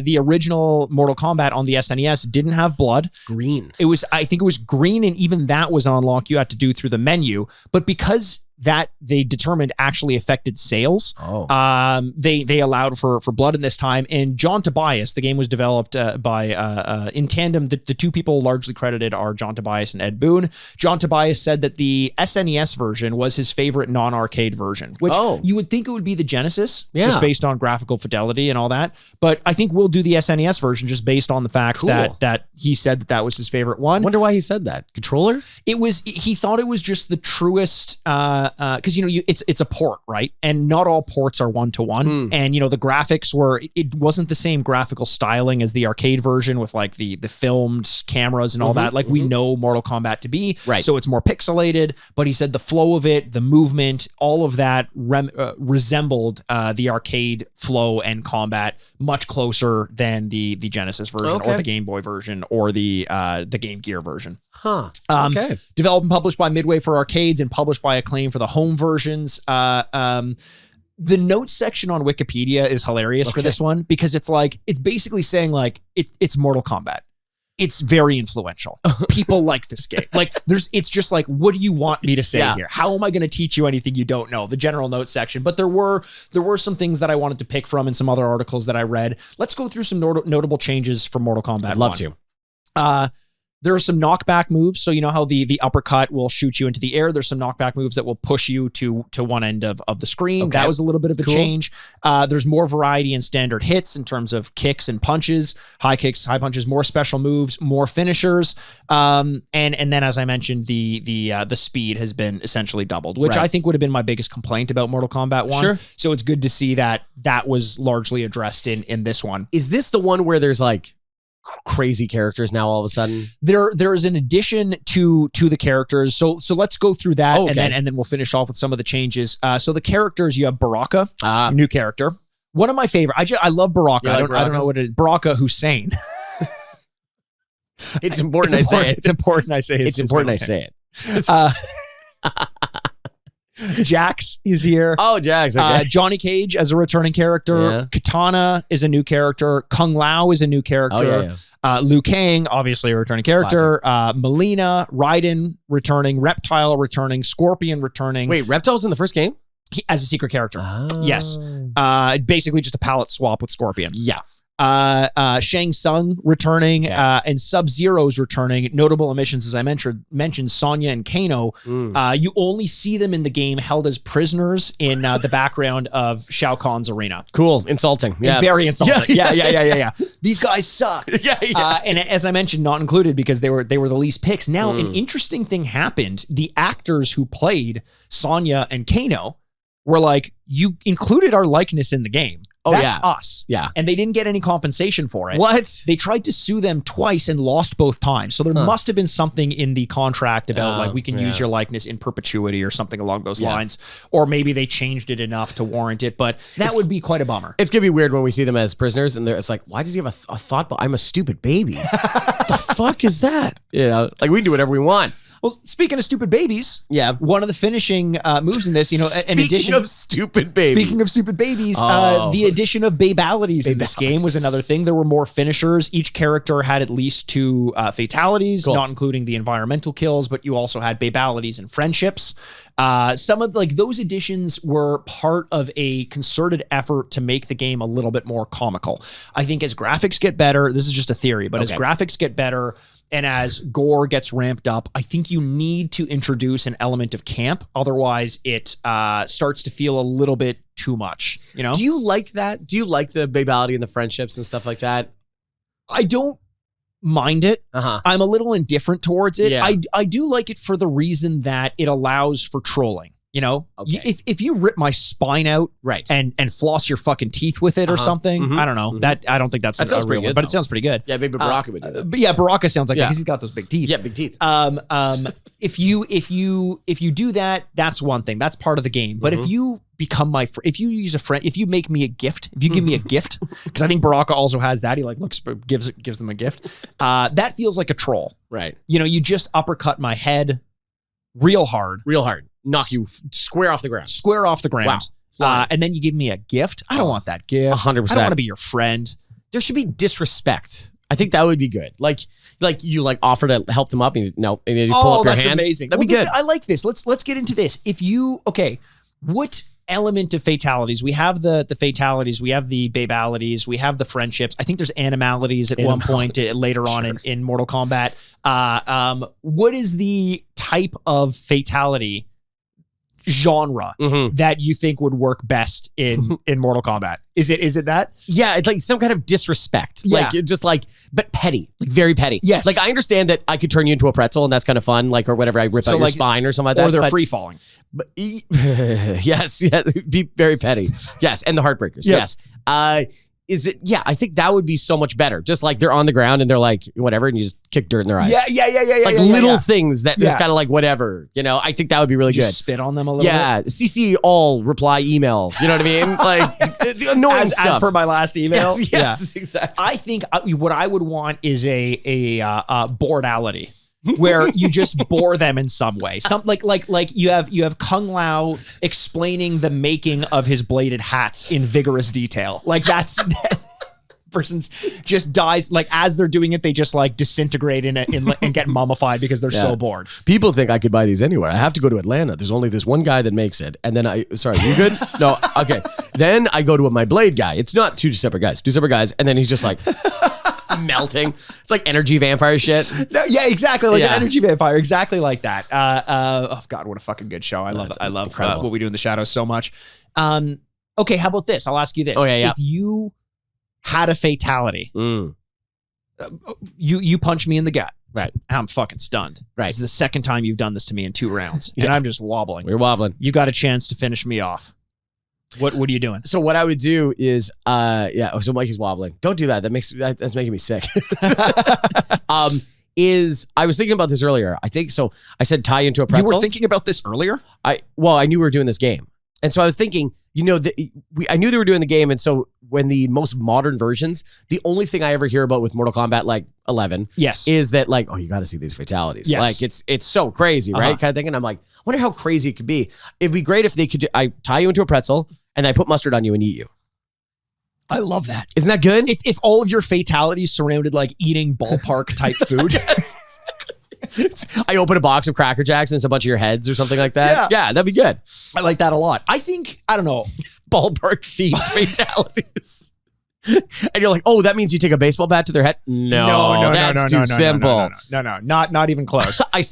the original Mortal Kombat on the SNES didn't have blood. Green. I think it was green, and even that was on unlock you had to do through the menu. But because that they determined actually affected sales, they allowed for blood in this time. And John Tobias, the game was developed by in tandem. The two people largely credited are John Tobias and Ed Boon. John Tobias said that the SNES version was his favorite non-arcade version, which you would think it would be the Genesis, just based on graphical fidelity and all that. But I think we'll do the SNES version just based on the fact that he said that was his favorite one. Wonder why he said that. Controller? He thought it was just the truest, because it's a port, right? And not all ports are one-to-one. And the graphics it wasn't the same graphical styling as the arcade version with like the filmed cameras and all that, like we know Mortal Kombat to be. Right. So it's more pixelated, but he said the flow of it, the movement, all of that resembled the arcade flow and combat much closer than the Genesis version or the Game Boy version or the Game Gear version. Developed and published by Midway for arcades and published by Acclaim for the home versions. The notes section on Wikipedia is hilarious for this one because it's basically saying like it's Mortal Kombat. It's very influential. People like this game. It's just like, what do you want me to say here? How am I going to teach you anything you don't know? The general notes section. But there were some things that I wanted to pick from and some other articles that I read. Let's go through some notable changes for Mortal Kombat. I'd love to. There are some knockback moves. So you know how the uppercut will shoot you into the air. There's some knockback moves that will push you to one end of the screen. That was a little bit of a change. There's more variety in standard hits in terms of kicks and punches, high kicks, high punches, more special moves, more finishers. And then, as I mentioned, the speed has been essentially doubled, which I think would have been my biggest complaint about Mortal Kombat 1. Sure. So it's good to see that was largely addressed in this one. Is this the one where there's like crazy characters now all of a sudden? There is an addition to the characters. So let's go through that and then we'll finish off with some of the changes. So the characters, you have Baraka, new character. One of my favorite. I love Baraka. I don't know what it is. Baraka Hussein. It's important I say it. It's important I say it. It's important I say it. Jax is here. Oh, Jax. Okay. Johnny Cage as a returning character. Yeah. Katana is a new character. Kung Lao is a new character. Oh, Liu Kang, obviously a returning character. Melina, Raiden returning. Reptile returning. Scorpion returning. Wait, Reptile was in the first game? As a secret character. Oh. Yes. Basically just a palette swap with Scorpion. Yeah. Shang Tsung returning, and Sub-Zero's returning. Notable omissions, as I mentioned Sonya and Kano. You only see them in the game held as prisoners in the background of Shao Kahn's arena. Cool. Insulting. Yeah. Very insulting. Yeah. These guys suck. Yeah. And as I mentioned, not included because they were the least picks. Now, an interesting thing happened. The actors who played Sonya and Kano were like, you included our likeness in the game. Oh, That's us. Yeah. And they didn't get any compensation for it. What? They tried to sue them twice and lost both times. So there must have been something in the contract about like we can use your likeness in perpetuity or something along those lines. Or maybe they changed it enough to warrant it. But that would be quite a bummer. It's going to be weird when we see them as prisoners and it's like, why does he have a thought? But I'm a stupid baby. The fuck is that? You know, like we can do whatever we want. Well, speaking of stupid babies, one of the finishing moves in this, in addition Speaking of stupid babies, the addition of babalities in this game was another thing. There were more finishers. Each character had at least 2 fatalities, not including the environmental kills, but you also had babalities and friendships. Some of those additions were part of a concerted effort to make the game a little bit more comical. I think as graphics get better, this is just a theory, but as graphics get better, and as gore gets ramped up, I think you need to introduce an element of camp. Otherwise, it starts to feel a little bit too much. You know? Do you like that? Do you like the babality and the friendships and stuff like that? I don't mind it. I'm a little indifferent towards it. Yeah. I do like it for the reason that it allows for trolling. You know, if you rip my spine out and floss your fucking teeth with it or something, I don't know. I don't think that's that sounds a real pretty one, good, but it sounds pretty good. Yeah, maybe Baraka would do that. But yeah, Baraka sounds like that because he's got those big teeth. Yeah, big teeth. If you do that, that's one thing. That's part of the game. But if you become my friend, if you use a friend, if you make me a gift, if you give me a gift, because I think Baraka also has that. He like gives them a gift. That feels like a troll. Right. You know, you just uppercut my head real hard. Knock you square off the ground. Wow. And then you give me a gift. I don't want that gift. 100%. I don't want to be your friend. There should be disrespect. I think that would be good. Like you offer to help them up and you pull up your hand. That's amazing. That'd be good. I like this. Let's get into this. What element of fatalities? We have the fatalities, we have the babalities, we have the friendships. I think there's animalities at one point later on in Mortal Kombat. What is the type of fatality genre that you think would work best in Mortal Kombat? Is it that? Yeah, it's like some kind of disrespect. Yeah. But petty. Like very petty. Yes. Like I understand that I could turn you into a pretzel and that's kind of fun, or whatever, I rip out your spine or something like that. Or they're free falling. But yes, be very petty. Yes, and the heartbreakers. Yes. Is it? Yeah, I think that would be so much better. Just like they're on the ground and they're like whatever, and you just kick dirt in their eyes. Yeah. Like little things that just kind of like whatever. You know, I think that would be really good. Spit on them a little bit. Yeah, CC all reply email. You know what I mean? Like the annoying stuff. As per my last email. Yes, exactly. I think what I would want is a boredality. Where you just bore them in some way. Like you have Kung Lao explaining the making of his bladed hats in vigorous detail. Like that's person's just dies, like as they're doing it, they just like disintegrate and get mummified because they're so bored. People think I could buy these anywhere. I have to go to Atlanta. There's only this one guy that makes it. And then sorry, you good? No, okay. Then I go to my blade guy. It's not two separate guys. And then he's just like melting. It's like energy vampire shit. No, yeah, exactly. Like an energy vampire. Exactly like that. Oh God, what a fucking good show. I love What We Do in the Shadows so much. Okay, how about this? I'll ask you this. Oh, yeah. If you had a fatality, you punch me in the gut. Right. I'm fucking stunned. Right. This is the second time you've done this to me in 2 rounds. And I'm just wobbling. We're wobbling. You got a chance to finish me off. What are you doing? So what I would do is, so Mikey's wobbling. Don't do that. That's making me sick. I was thinking about this earlier. I think so. I said tie into a pretzel. You were thinking about this earlier? I knew we were doing this game. And so I was thinking, I knew they were doing the game. And so when the most modern versions, the only thing I ever hear about with Mortal Kombat, like 11, is that like, oh, you got to see these fatalities. Yes. Like it's so crazy, right? Kind of thing. And I'm like, I wonder how crazy it could be. It'd be great if they could, I tie you into a pretzel and I put mustard on you and eat you. I love that. Isn't that good? If all of your fatalities surrounded like eating ballpark type food. Yes. I open a box of Cracker Jacks and it's a bunch of your heads or something like that. Yeah, that'd be good. I like that a lot. I don't know. Ballpark themed fatalities. And you're like, oh, that means you take a baseball bat to their head? No, that's too simple. No, not even close. I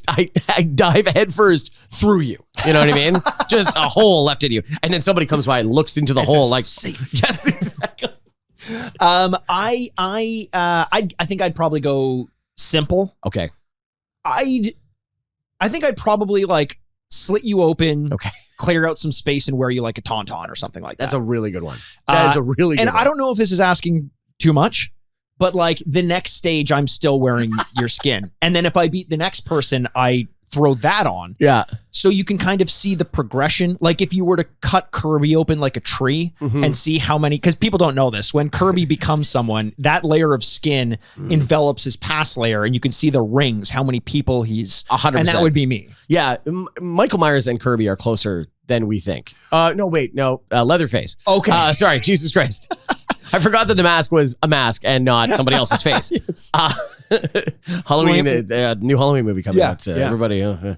dive headfirst through you. You know what I mean? Just a hole left in you. And then somebody comes by and looks into the hole like, safe. Yes, exactly. I think I'd probably go simple. Okay. I think I'd probably like slit you open. Okay. Clear out some space and wear you like a tauntaun or something like that. That's a really good one. That is a really good one. And I don't know if this is asking too much, but like the next stage, I'm still wearing your skin. And then if I beat the next person, I throw that on. Yeah. So you can kind of see the progression. Like if you were to cut Kirby open like a tree and see how many, because people don't know this, when Kirby becomes someone, that layer of skin envelops his past layer and you can see the rings, how many people he's 100%. And that would be me. Yeah. Michael Myers and Kirby are closer than we think. Leatherface. Okay. Sorry. Jesus Christ. I forgot that the mask was a mask and not somebody else's face. Yes. Halloween, new Halloween movie coming out. Everybody. No,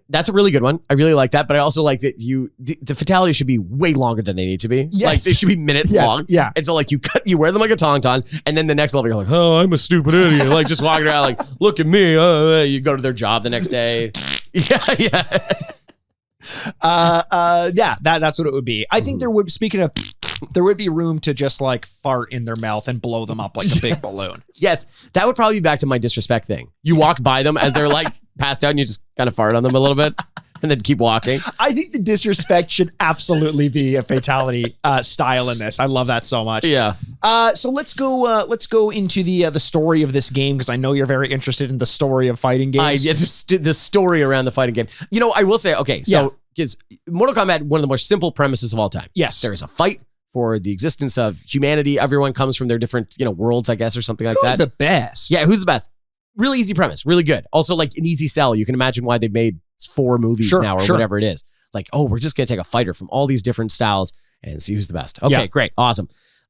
that's a really good one. I really like that, but I also like that the fatalities should be way longer than they need to be. Yes. Like they should be minutes long. Yeah. And so like you wear them like a tauntaun, and then the next level you're like, oh, I'm a stupid idiot. Like just walking around like, look at me. You go to their job the next day. Yeah. That's what it would be. I think there would be room to just like fart in their mouth and blow them up like a big balloon. Yes, that would probably be back to my disrespect thing. You walk by them as they're like passed out and you just kind of fart on them a little bit and then keep walking. I think the disrespect should absolutely be a fatality style in this. I love that so much. Yeah. So let's go into the story of this game because I know you're very interested in the story of fighting games. The story around the fighting game. You know, I will say, okay, so because Mortal Kombat, one of the more simple premises of all time. Yes. There is a fight for the existence of humanity. Everyone comes from their different, worlds, I guess, or something like that. Who's the best? Yeah, who's the best? Really easy premise, really good. Also, like an easy sell. You can imagine why they've made 4 movies now or whatever it is. Like, oh, we're just gonna take a fighter from all these different styles and see who's the best. Okay, great, awesome.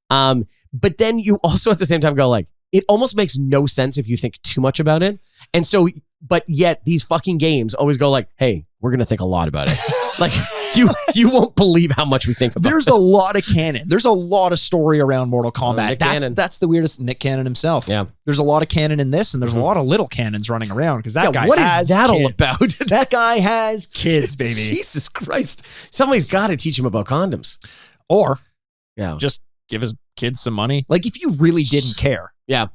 But then you also at the same time go like, it almost makes no sense if you think too much about it. And so, but yet these fucking games always go like, hey, we're gonna think a lot about it. Like you won't believe how much we think about There's this. a lot of canon. There's a lot of story around Mortal Kombat. Cannon. That's the weirdest. Nick Cannon himself. Yeah. There's a lot of canon in this, and there's a lot of little cannons running around because that guy what has is that kids. all about? That guy has kids, baby. Jesus Christ. Somebody's got to teach him about condoms. Or Yeah. just give his kids some money. Like if you really didn't care. Yeah.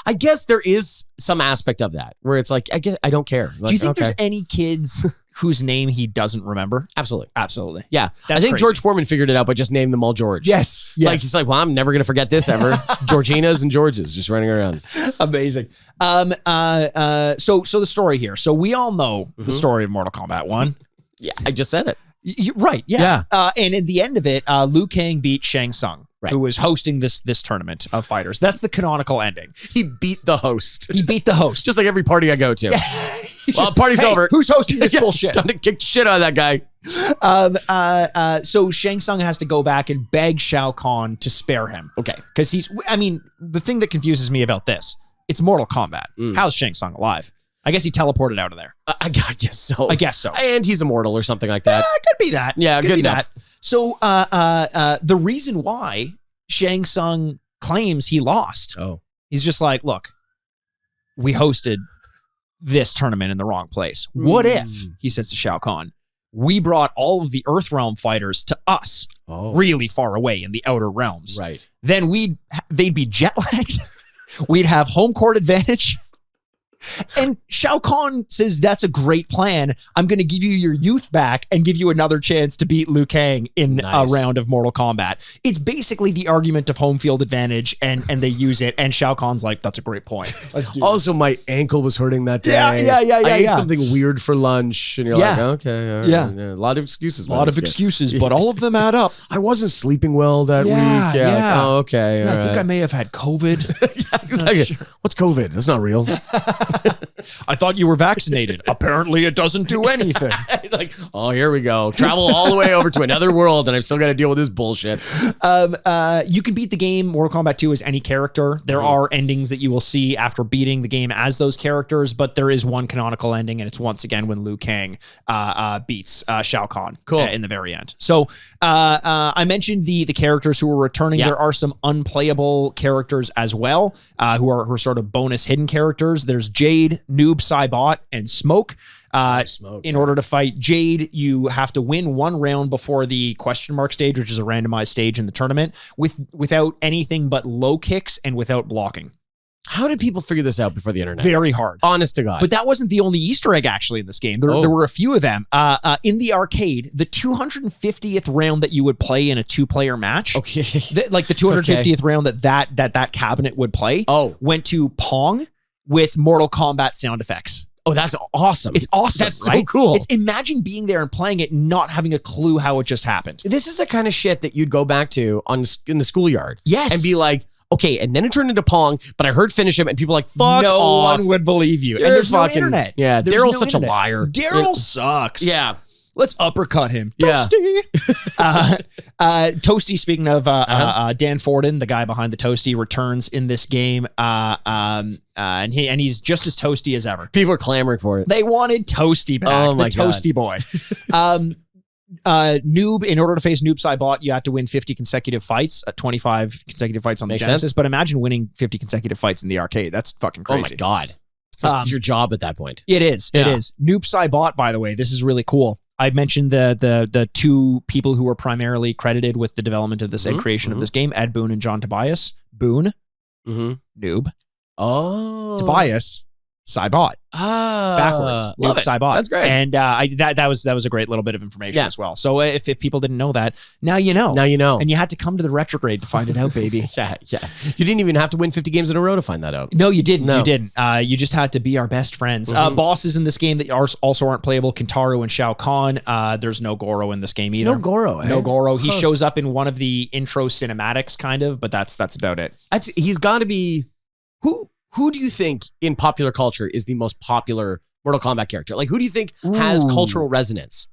I guess there is some aspect of that where it's like, I guess I don't care. Like, Do you think there's any kids whose name he doesn't remember? Absolutely. Absolutely. Yeah. I That's think crazy. George Foreman figured it out by just naming them all George. Yes. Like he's like, well, I'm never going to forget this ever. Georginas and Georges just running around. Amazing. So the story here. So we all know the story of Mortal Kombat 1. Yeah. I just said it. You're right. Yeah. And at the end of it, Liu Kang beat Shang Tsung, who was hosting this tournament of fighters. That's the canonical ending. He beat the host. He beat the host. Just like every party I go to. Yeah. Well, party's over. Who's hosting this bullshit? Time to kick shit out of that guy. So Shang Tsung has to go back and beg Shao Kahn to spare him. Okay. Because the thing that confuses me about this, it's Mortal Kombat. How's Shang Tsung alive? I guess he teleported out of there. I guess so. I guess so. And he's immortal or something like that. Could be that. Yeah, Could good be enough. that. So the reason why Shang Tsung claims he lost, he's just like, look, we hosted this tournament in the wrong place. What if, he says to Shao Kahn, we brought all of the Earthrealm fighters to us, really far away in the outer realms. Right. Then they'd be jet lagged. We'd have home court advantage. And Shao Kahn says, that's a great plan. I'm going to give you your youth back and give you another chance to beat Liu Kang in a round of Mortal Kombat. It's basically the argument of home field advantage, and they use it. And Shao Kahn's like, that's a great point. Also, my ankle was hurting that day. Yeah. I ate something weird for lunch. And you're like, okay. All right, yeah. A lot of excuses. A lot of excuses, but all of them add up. I wasn't sleeping well that week. Yeah. Like, oh, okay. I think I may have had COVID. Exactly. Sure. What's COVID? That's not real. I thought you were vaccinated. Apparently it doesn't do anything. Like, oh, here we go. Travel all the way over to another world and I've still got to deal with this bullshit. You can beat the game Mortal Kombat 2 as any character. There are endings that you will see after beating the game as those characters, but there is one canonical ending, and it's once again when Liu Kang beats Shao Kahn in the very end. So I mentioned the characters who are returning. There are some unplayable characters as well, who are sort of bonus hidden characters. There's Jade, Noob, Saibot, and Smoke. In order to fight Jade, you have to win one round before the question mark stage, which is a randomized stage in the tournament, without anything but low kicks and without blocking. How did people figure this out before the internet? Very hard. Honest to God. But that wasn't the only Easter egg actually in this game. There were a few of them. In the arcade, the 250th round that you would play in a two-player match, like the 250th round that cabinet would play, went to Pong with Mortal Kombat sound effects. Oh, that's awesome. It's awesome. That's so cool. It's imagine being there and playing it, not having a clue how it just happened. This is the kind of shit that you'd go back to in the schoolyard. Yes. And be like, okay, and then it turned into Pong, but I heard finish him, and people are like, fuck no off. one would believe you. And there's no internet. Yeah, Daryl's such a liar. Daryl sucks. Yeah. Let's uppercut him. Yeah. Toasty. Toasty, speaking of Dan Forden, the guy behind the Toasty, returns in this game. And he's just as toasty as ever. People are clamoring for it. They wanted Toasty back. Oh my God. Toasty boy. Noob, in order to face Noob Saibot, you have to win 50 consecutive fights, 25 consecutive fights on the Genesis. Sense. But imagine winning 50 consecutive fights in the arcade. That's fucking crazy. Oh my God. It's like your job at that point. It is. Yeah. It is. Noob Saibot, by the way, this is really cool. I mentioned the two people who were primarily credited with the development of this and creation of this game, Ed Boon and John Tobias. Boon, Noob. Oh. Tobias, Saibot. Backwards. Love Noob it. Saibot. That's great. And that was a great little bit of information as well. So if people didn't know that, now you know. Now you know. And you had to come to the Retrograde to find it out, baby. Yeah. You didn't even have to win 50 games in a row to find that out. No, you didn't. No. You didn't. You just had to be our best friends. Bosses in this game that also aren't playable, Kintaro and Shao Kahn. There's no Goro in this game either. No Goro, eh? No Goro. He shows up in one of the intro cinematics, kind of, but that's about it. He's got to be... Who do you think in popular culture is the most popular Mortal Kombat character? Like, who do you think has cultural resonance?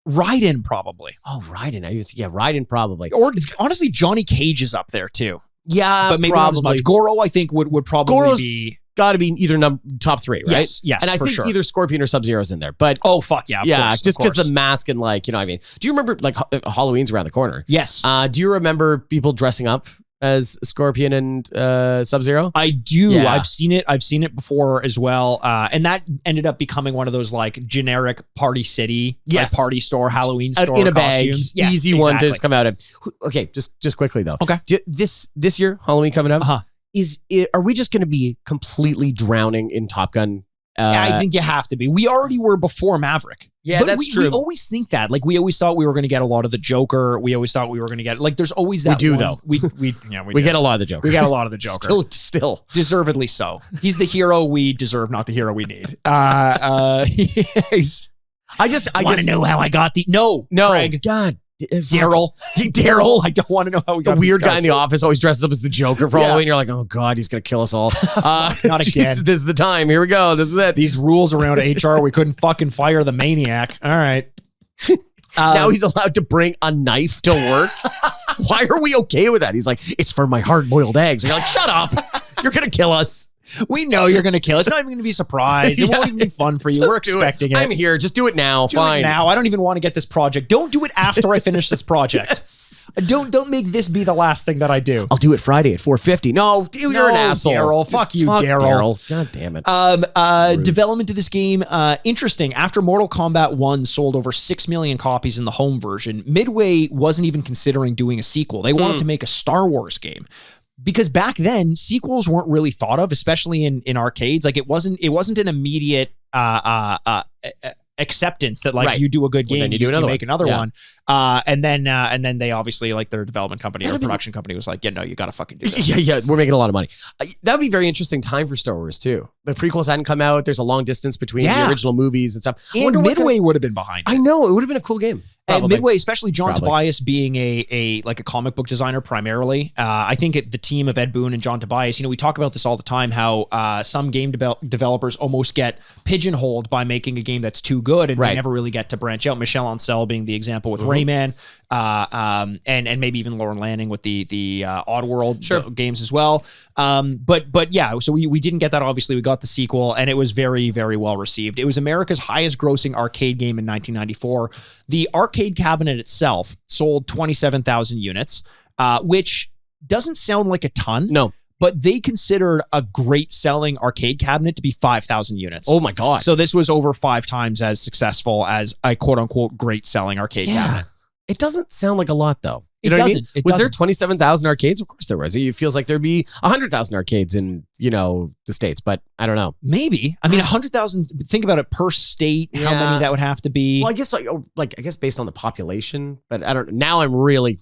Raiden, probably. Oh, Raiden. Raiden probably. Or honestly, Johnny Cage is up there too. Yeah, but maybe probably. not as much. Goro, I think, would probably be... Got to be either top three, right? Yes, and I think either Scorpion or Sub-Zero's in there. But oh fuck yeah, of course, just because the mask and like, you know what I mean. Do you remember like Halloween's around the corner? Yes. Do you remember people dressing up as Scorpion and Sub-Zero? I do. Yeah. I've seen it before as well. And that ended up becoming one of those like generic Party City, like party store, Halloween store in a bag, costumes. Yes, easy one to just come out of. Okay, just quickly though. Okay, this year Halloween coming up. Are we just going to be completely drowning in Top Gun? I think you have to be. We already were before Maverick. Yeah, but that's true. We always think that. Like, we always thought we were going to get a lot of the Joker. We always thought we were going to get, like, there's always that. We do, one. though. We get a lot of the Joker. We get a lot of the Joker. Still. Deservedly so. He's the hero we deserve, not the hero we need. I just want to know how I got the... No, Craig. God. Daryl. I don't want to know how we got the weird guy in the office always dresses up as the Joker for Halloween. You're like, oh God, he's gonna kill us all. Not again. This is the time. Here we go. This is it. These rules around HR, we couldn't fucking fire the maniac. All right. Now he's allowed to bring a knife to work. Why are we okay with that? He's like, it's for my hard-boiled eggs. And you're like, shut up. You're gonna kill us. We know you're going to kill us. It's not even going to be a surprise. It won't even be fun for you. We're expecting it. I'm here. Just do it now. Fine. Now. I don't even want to get this project. Don't do it after I finish this project. Yes. Don't make this be the last thing that I do. I'll do it Friday at 4:50. No, you're an asshole. Daryl. Fuck you, Daryl. God damn it. Development of this game, interesting. After Mortal Kombat 1 sold over 6 million copies in the home version, Midway wasn't even considering doing a sequel. They wanted to make a Star Wars game. because back then sequels weren't really thought of, especially in arcades. Like it wasn't an immediate acceptance that like you do a good game, then you make another one. And then they obviously, like, their development company or production company was like, yeah, no, you got to fucking do this. Yeah, we're making a lot of money. That would be a very interesting time for Star Wars too. The prequels hadn't come out. There's a long distance between the original movies and stuff. And Midway would have been behind it. I know, it would have been a cool game. And Midway, especially John Tobias being a comic book designer primarily. I think the team of Ed Boon and John Tobias, we talk about this all the time, how some game developers almost get pigeonholed by making a game that's too good and they never really get to branch out. Michel Ancel being the example with Rayman, and maybe even Lauren Lanning with the Oddworld games as well. But yeah, so we didn't get that. Obviously, we got the sequel, and it was very, very well received. It was America's highest grossing arcade game in 1994. The arcade cabinet itself sold 27,000 units, which doesn't sound like a ton. No. But they considered a great selling arcade cabinet to be 5,000 units. Oh my God. So this was over 5 times as successful as a quote unquote great selling arcade cabinet. It doesn't sound like a lot though. It doesn't. Was there 27,000 arcades? Of course there was. It feels like there'd be 100,000 arcades in, the States, but I don't know. Maybe. I mean, 100,000, think about it per state, how many that would have to be. Well, I guess based on the population, but I don't, now I'm really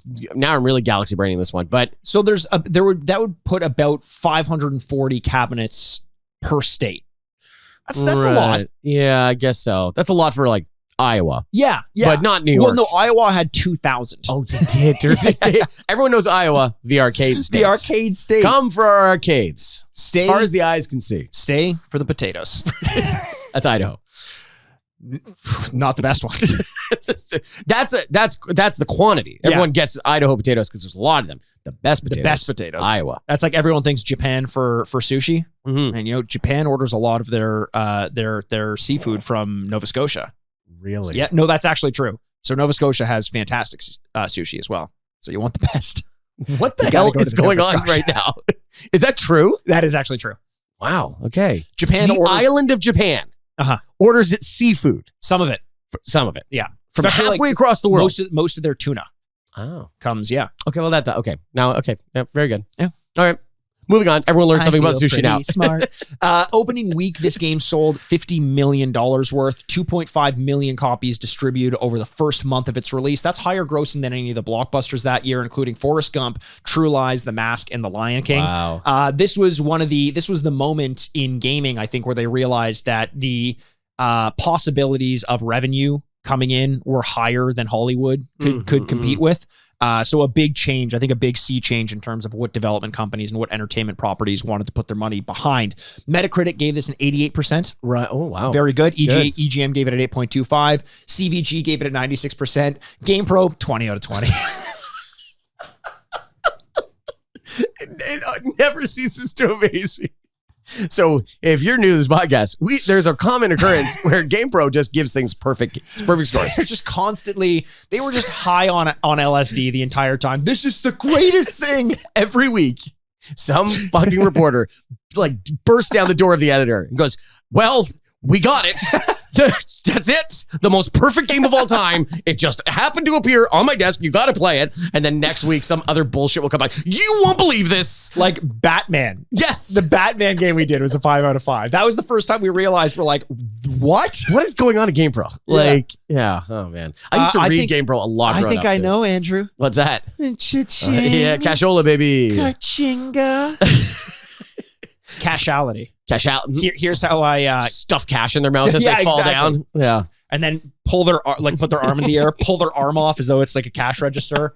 galaxy braining this one, but. So that would put about 540 cabinets per state. That's a lot. Yeah, I guess so. That's a lot for like Iowa. Yeah. But not New York. Well, no, Iowa had 2,000. Oh, they did. Everyone knows Iowa, the arcade state. The arcade state. Come for our arcades. Stay, as far as the eyes can see. Stay for the potatoes. That's Idaho. Not the best ones. That's the quantity. Everyone gets Idaho potatoes because there's a lot of them. The best potatoes. Iowa. That's like everyone thinks Japan for sushi. Mm-hmm. And Japan orders a lot of their seafood from Nova Scotia. Really? Yeah, no, that's actually true. So Nova Scotia has fantastic sushi as well. So you want the best. What the hell is going on right now? Is that true? That is actually true. Wow. Okay. Japan the island of Japan orders its seafood. Some of it. Yeah. From especially halfway across the world. Most of their tuna. Comes, yeah. Okay, well that's okay. Now, okay. Yeah, very good. Yeah. All right. Moving on. Everyone learned something about sushi now. Smart. Opening week, this game sold $50 million worth, 2.5 million copies distributed over the first month of its release. That's higher grossing than any of the blockbusters that year, including Forrest Gump, True Lies, The Mask, and The Lion King. Wow. This was the moment in gaming, I think, where they realized that the possibilities of revenue coming in were higher than Hollywood could compete with. So a big change, I think a big sea change in terms of what development companies and what entertainment properties wanted to put their money behind. Metacritic gave this an 88%. Right. Oh, wow. Very good. EGM gave it an 8.25. CVG gave it a 96%. GamePro, 20 out of 20. It never ceases to amaze me. So if you're new to this podcast, there's a common occurrence where GamePro just gives things perfect scores. They're just constantly, they were just high on LSD the entire time. This is the greatest thing. Every week, some fucking reporter bursts down the door of the editor and goes, well, we got it. That's it. The most perfect game of all time. It just happened to appear on my desk. You got to play it. And then next week, some other bullshit will come back. You won't believe this. Like Batman. Yes. The Batman game we did was a 5 out of 5. That was the first time we realized we're like, what? What is going on at GamePro? Oh man. I used to read GamePro a lot. I think I know, Andrew. What's that? Cha-ching. Yeah, cashola, baby. Ka-chinga. Cashality. Cash out. Here's how I stuff cash in their mouth as they fall down. Yeah. And then put their arm in the air, pull their arm off as though it's like a cash register.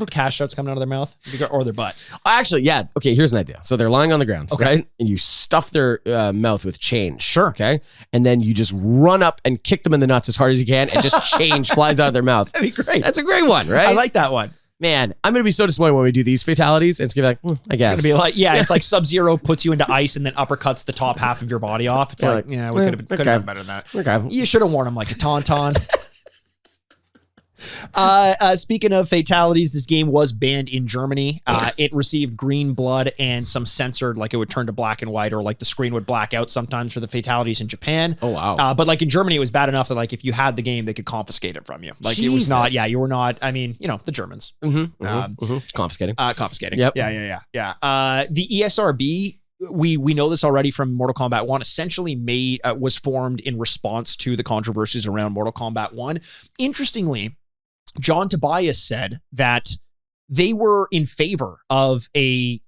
Cash starts coming out of their mouth or their butt. Actually, yeah. Okay, here's an idea. So they're lying on the ground, right? And you stuff their mouth with change. Sure. Okay. And then you just run up and kick them in the nuts as hard as you can and just change flies out of their mouth. That'd be great. That's a great one, right? I like that one. Man, I'm going to be so disappointed when we do these fatalities. And it's going to be like, I guess. It's going to be like, it's like Sub-Zero puts you into ice and then uppercuts the top half of your body off. It's we could have done better than that. Okay. You should have worn him like a tauntaun. Speaking of fatalities, this game was banned in Germany. It received green blood and some censored, like it would turn to black and white, or like the screen would black out sometimes for the fatalities in Japan. Oh, wow. But like in Germany, it was bad enough that like if you had the game, they could confiscate it from you. Like it was not, you were not, I mean, the Germans. Confiscating. Confiscating. Yep. Yeah. The ESRB, we know this already from Mortal Kombat 1, essentially was formed in response to the controversies around Mortal Kombat 1. Interestingly, John Tobias said that they were in favor of a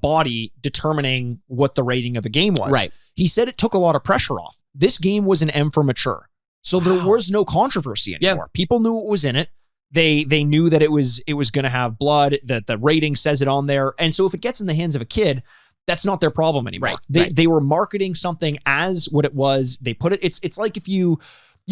body determining what the rating of a game was. Right. He said it took a lot of pressure off. This game was an M for mature. So there was no controversy anymore. Yeah. People knew what was in it. They knew that it was going to have blood, that the rating says it on there. And so if it gets in the hands of a kid, that's not their problem anymore. Right. They were marketing something as what it was. They put it, it's like if you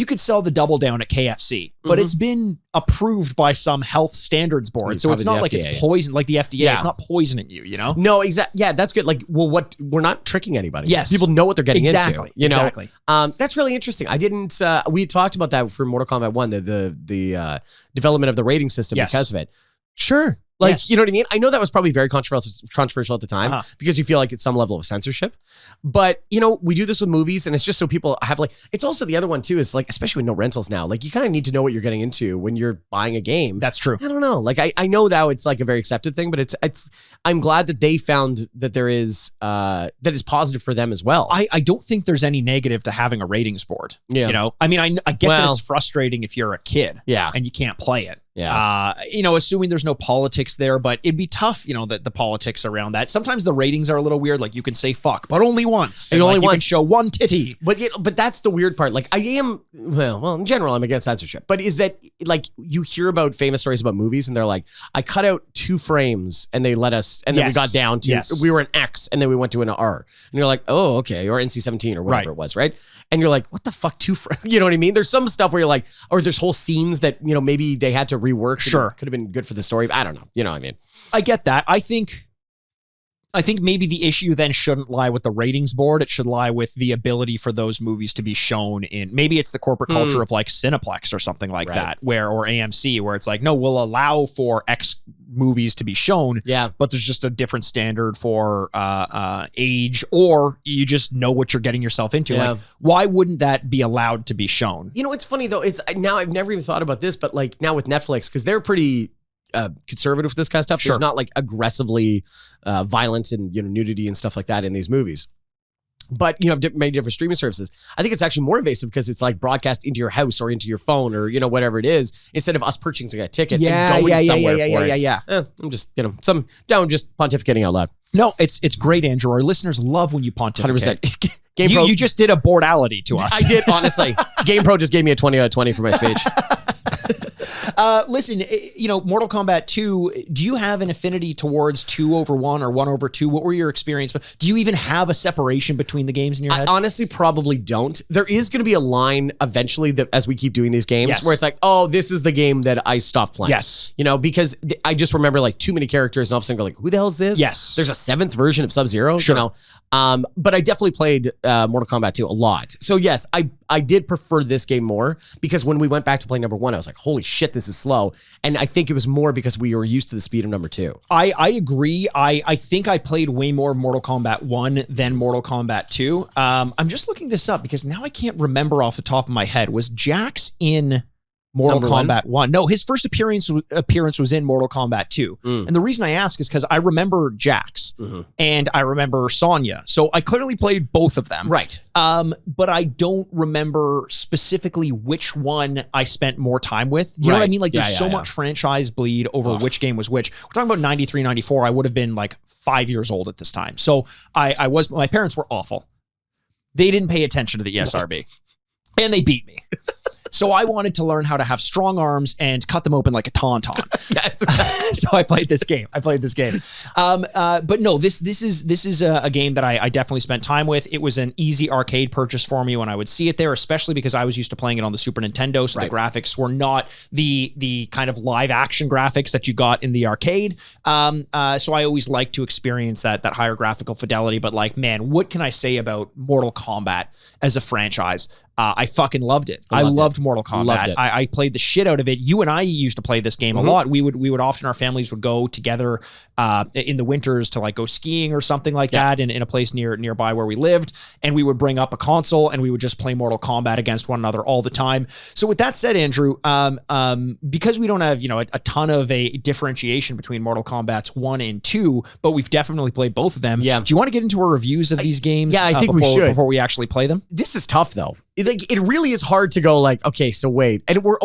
could sell the double down at KFC, but it's been approved by some health standards board. So it's not like it's poison, like the FDA. Yeah. It's not poisoning you, No, exactly. Yeah, that's good. Like, well, we're not tricking anybody. Yes. People know what they're getting into. Exactly. That's really interesting. I didn't, we talked about that for Mortal Kombat 1, the development of the rating system because of it. Sure. Like, you know what I mean? I know that was probably very controversial at the time because you feel like it's some level of censorship. But, we do this with movies, and it's just so people have it's also the other one too, is like, especially with no rentals now, like you kind of need to know what you're getting into when you're buying a game. That's true. I don't know. Like, I know now it's like a very accepted thing, but I'm glad that they found that there is, that is positive for them as well. I don't think there's any negative to having a ratings board. Yeah. I mean, I get that it's frustrating if you're a kid and you can't play it. Yeah. Assuming there's no politics there, but it'd be tough, the politics around that. Sometimes the ratings are a little weird. Like you can say fuck, but only once. And you can show one titty. But that's the weird part. Like I am, well, in general, I'm against censorship. But is that like you hear about famous stories about movies and they're like, I cut out 2 frames and they let us, and then we got down to, we were an X and then we went to an R. And you're like, oh, okay. Or NC-17 or whatever it was, right? And you're like, what the fuck, 2 frames? You know what I mean? There's some stuff where you're like, or there's whole scenes that, maybe they had to rework. Sure. Could have been good for the story. I don't know. You know what I mean? I get that. I think maybe the issue then shouldn't lie with the ratings board. It should lie with the ability for those movies to be shown in, maybe it's the corporate culture of like Cineplex or something like that, or AMC, where it's like, no, we'll allow for X movies to be shown. Yeah. But there's just a different standard for age, or you just know what you're getting yourself into. Yeah. Like, why wouldn't that be allowed to be shown? It's funny though. It's now I've never even thought about this, but like now with Netflix, because they're pretty conservative with this kind of stuff. Sure. There's not like aggressively violence and nudity and stuff like that in these movies. But many different streaming services. I think it's actually more invasive because it's like broadcast into your house or into your phone or whatever it is, instead of us purchasing a ticket and going somewhere for it. I'm just I'm just pontificating out loud. No, it's great, Andrew. Our listeners love when you pontificate. 100%. GamePro, you just did a boardality to us. I did, honestly. GamePro just gave me a 20 out of 20 for my speech. Listen, Mortal Kombat 2, do you have an affinity towards 2 over 1 or 1 over 2? What were your experience? Do you even have a separation between the games in your head? I honestly probably don't. There is going to be a line eventually that as we keep doing these games where it's like, oh, this is the game that I stopped playing. Yes. Because I just remember like too many characters and all of a sudden go like, who the hell is this? Yes. There's a 7th version of Sub-Zero, but I definitely played Mortal Kombat 2 a lot. So yes, I did prefer this game more because when we went back to play number 1, I was like, holy shit, this is slow. And I think it was more because we were used to the speed of number 2. I agree. I think I played way more Mortal Kombat 1 than Mortal Kombat 2. I'm just looking this up because now I can't remember off the top of my head. Was Jax in Mortal Kombat 1? No, his first appearance was in Mortal Kombat 2. And the reason I ask is because I remember Jax and I remember Sonya. So I clearly played both of them. Right. But I don't remember specifically which one I spent more time with. You know what I mean? Like there's so much franchise bleed over which game was which. We're talking about 93, 94. I would have been like 5 years old at this time. So my parents were awful. They didn't pay attention to the ESRB and they beat me. So I wanted to learn how to have strong arms and cut them open like a tauntaun. So I played this game. But no, this is a game that I definitely spent time with. It was an easy arcade purchase for me when I would see it there, especially because I was used to playing it on the Super Nintendo. So the graphics were not the kind of live action graphics that you got in the arcade. So I always like to experience that higher graphical fidelity. But like, man, what can I say about Mortal Kombat as a franchise? I fucking loved it. I loved Mortal Kombat. Loved it. I played the shit out of it. You and I used to play this game a lot. We would often, our families would go together in the winters to like go skiing or something like that in a place nearby where we lived. And we would bring up a console and we would just play Mortal Kombat against one another all the time. So with that said, Andrew, because we don't have, a ton of a differentiation between Mortal Kombat's 1 and 2, but we've definitely played both of them. Yeah. Do you want to get into our reviews of these games? Yeah, I think we should. Before we actually play them. This is tough though. It really is hard to go like, okay, so wait. And we're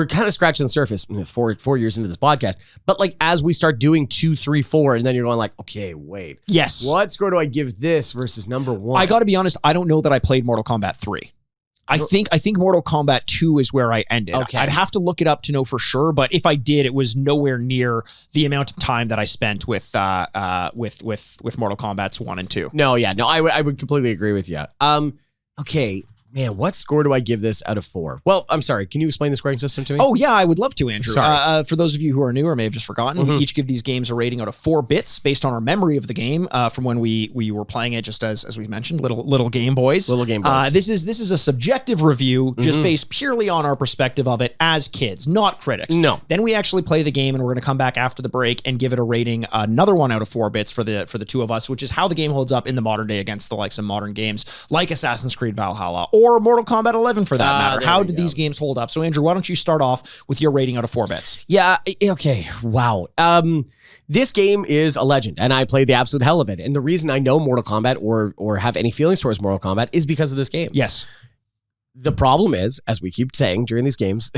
kind of scratching the surface 4 years into this podcast. But like, as we start doing 2, 3, 4, and then you're going like, okay, wait. Yes. What score do I give this versus number 1? I got to be honest. I don't know that I played Mortal Kombat 3. I think Mortal Kombat 2 is where I ended. Okay. I'd have to look it up to know for sure, but if I did, it was nowhere near the amount of time that I spent with Mortal Kombat's 1 and 2. No, I would completely agree with you. Okay. Man, what score do I give this out of 4? Well, I'm sorry. Can you explain the scoring system to me? Oh, yeah, I would love to, Andrew. Sorry. For those of you who are new or may have just forgotten, we each give these games a rating out of 4 bits based on our memory of the game from when we were playing it, just as we mentioned, little Game Boys. Little Game Boys. This is a subjective review just based purely on our perspective of it as kids, not critics. No. Then we actually play the game, and we're going to come back after the break and give it a rating, another 1 out of 4 bits for the two of us, which is how the game holds up in the modern day against the likes of modern games like Assassin's Creed Valhalla or Mortal Kombat 11 for that matter. How did these games hold up? So Andrew, why don't you start off with your rating out of 4 bits? Yeah, okay. Wow. This game is a legend, and I played the absolute hell of it. And the reason I know Mortal Kombat or have any feelings towards Mortal Kombat is because of this game. Yes. The problem is, as we keep saying during these games,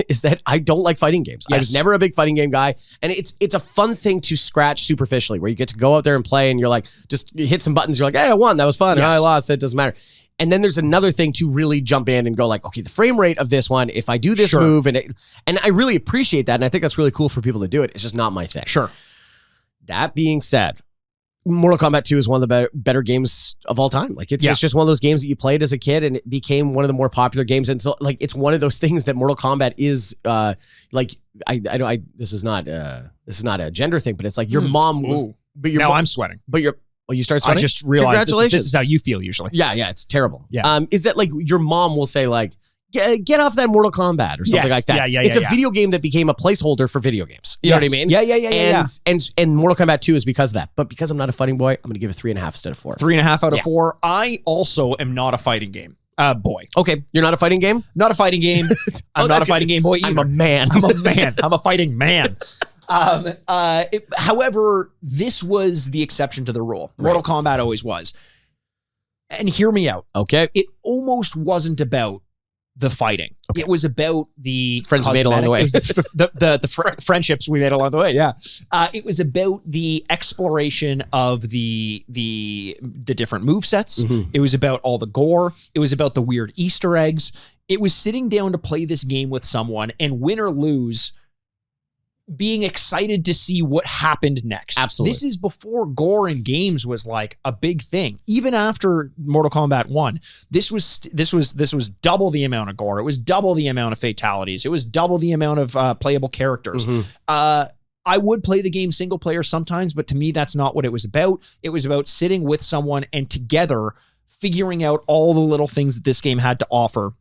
is that I don't like fighting games. Yes. I was never a big fighting game guy, and it's a fun thing to scratch superficially, where you get to go out there and play, and you're like, just hit some buttons. You're like, hey, I won. That was fun. Yes. I lost. It doesn't matter. And then there's another thing to really jump in and go like, okay, the frame rate of this one, if I do this move, and I really appreciate that, and I think that's really cool for people to do it. It's just not my thing. Sure. That being said, Mortal Kombat 2 is one of the better games of all time. Like it's just one of those games that you played as a kid, and it became one of the more popular games. And so, like, it's one of those things that Mortal Kombat is like. This is not a gender thing, but it's like your mom was. But your now I'm sweating. But you start sweating? I just realized Congratulations. This is how you feel usually. Yeah, it's terrible. Yeah. Is that like your mom will say like, get off that Mortal Kombat or something like that? Yeah. It's a video game that became a placeholder for video games. You know what I mean? Yeah. And Mortal Kombat 2 is because of that. But because I'm not a fighting boy, I'm going to give it 3.5 instead of 4. 3.5 out of 4. I also am not a fighting game. Boy. Okay, you're not a fighting game? Not a fighting game. I'm not a fighting game boy either. I'm a man. I'm a man. I'm a fighting man. However, this was the exception to the rule. Mortal Kombat always was. And hear me out. Okay. It almost wasn't about the fighting. Okay. It was about the friends we made along the way. the friendships we made along the way. Yeah. It was about the exploration of the different movesets. Mm-hmm. It was about all the gore. It was about the weird Easter eggs. It was sitting down to play this game with someone and win or lose, being excited to see what happened next. Absolutely. This is before gore in games was like a big thing. Even after Mortal Kombat 1, this was double the amount of gore. It was double the amount of fatalities. It was double the amount of playable characters. Mm-hmm. I would play the game single player sometimes, but to me, that's not what it was about. It was about sitting with someone and together figuring out all the little things that this game had to offer,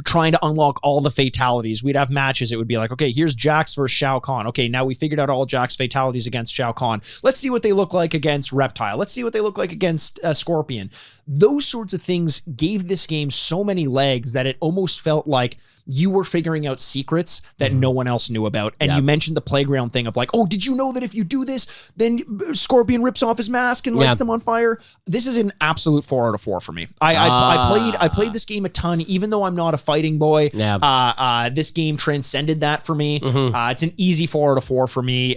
trying to unlock all the fatalities. We'd have matches. It would be like, okay, here's Jax versus Shao Kahn. Okay, now we figured out all Jax fatalities against Shao Kahn. Let's see what they look like against Reptile. Let's see what they look like against Scorpion. Those sorts of things gave this game so many legs that it almost felt like you were figuring out secrets that no one else knew about. And you mentioned the playground thing of like, oh, did you know that if you do this, then Scorpion rips off his mask and lights them on fire? This is an absolute 4 out of 4 for me. I played this game a ton, even though I'm not a fighting boy. Yeah. This game transcended that for me. Mm-hmm. It's an easy 4 out of 4 for me.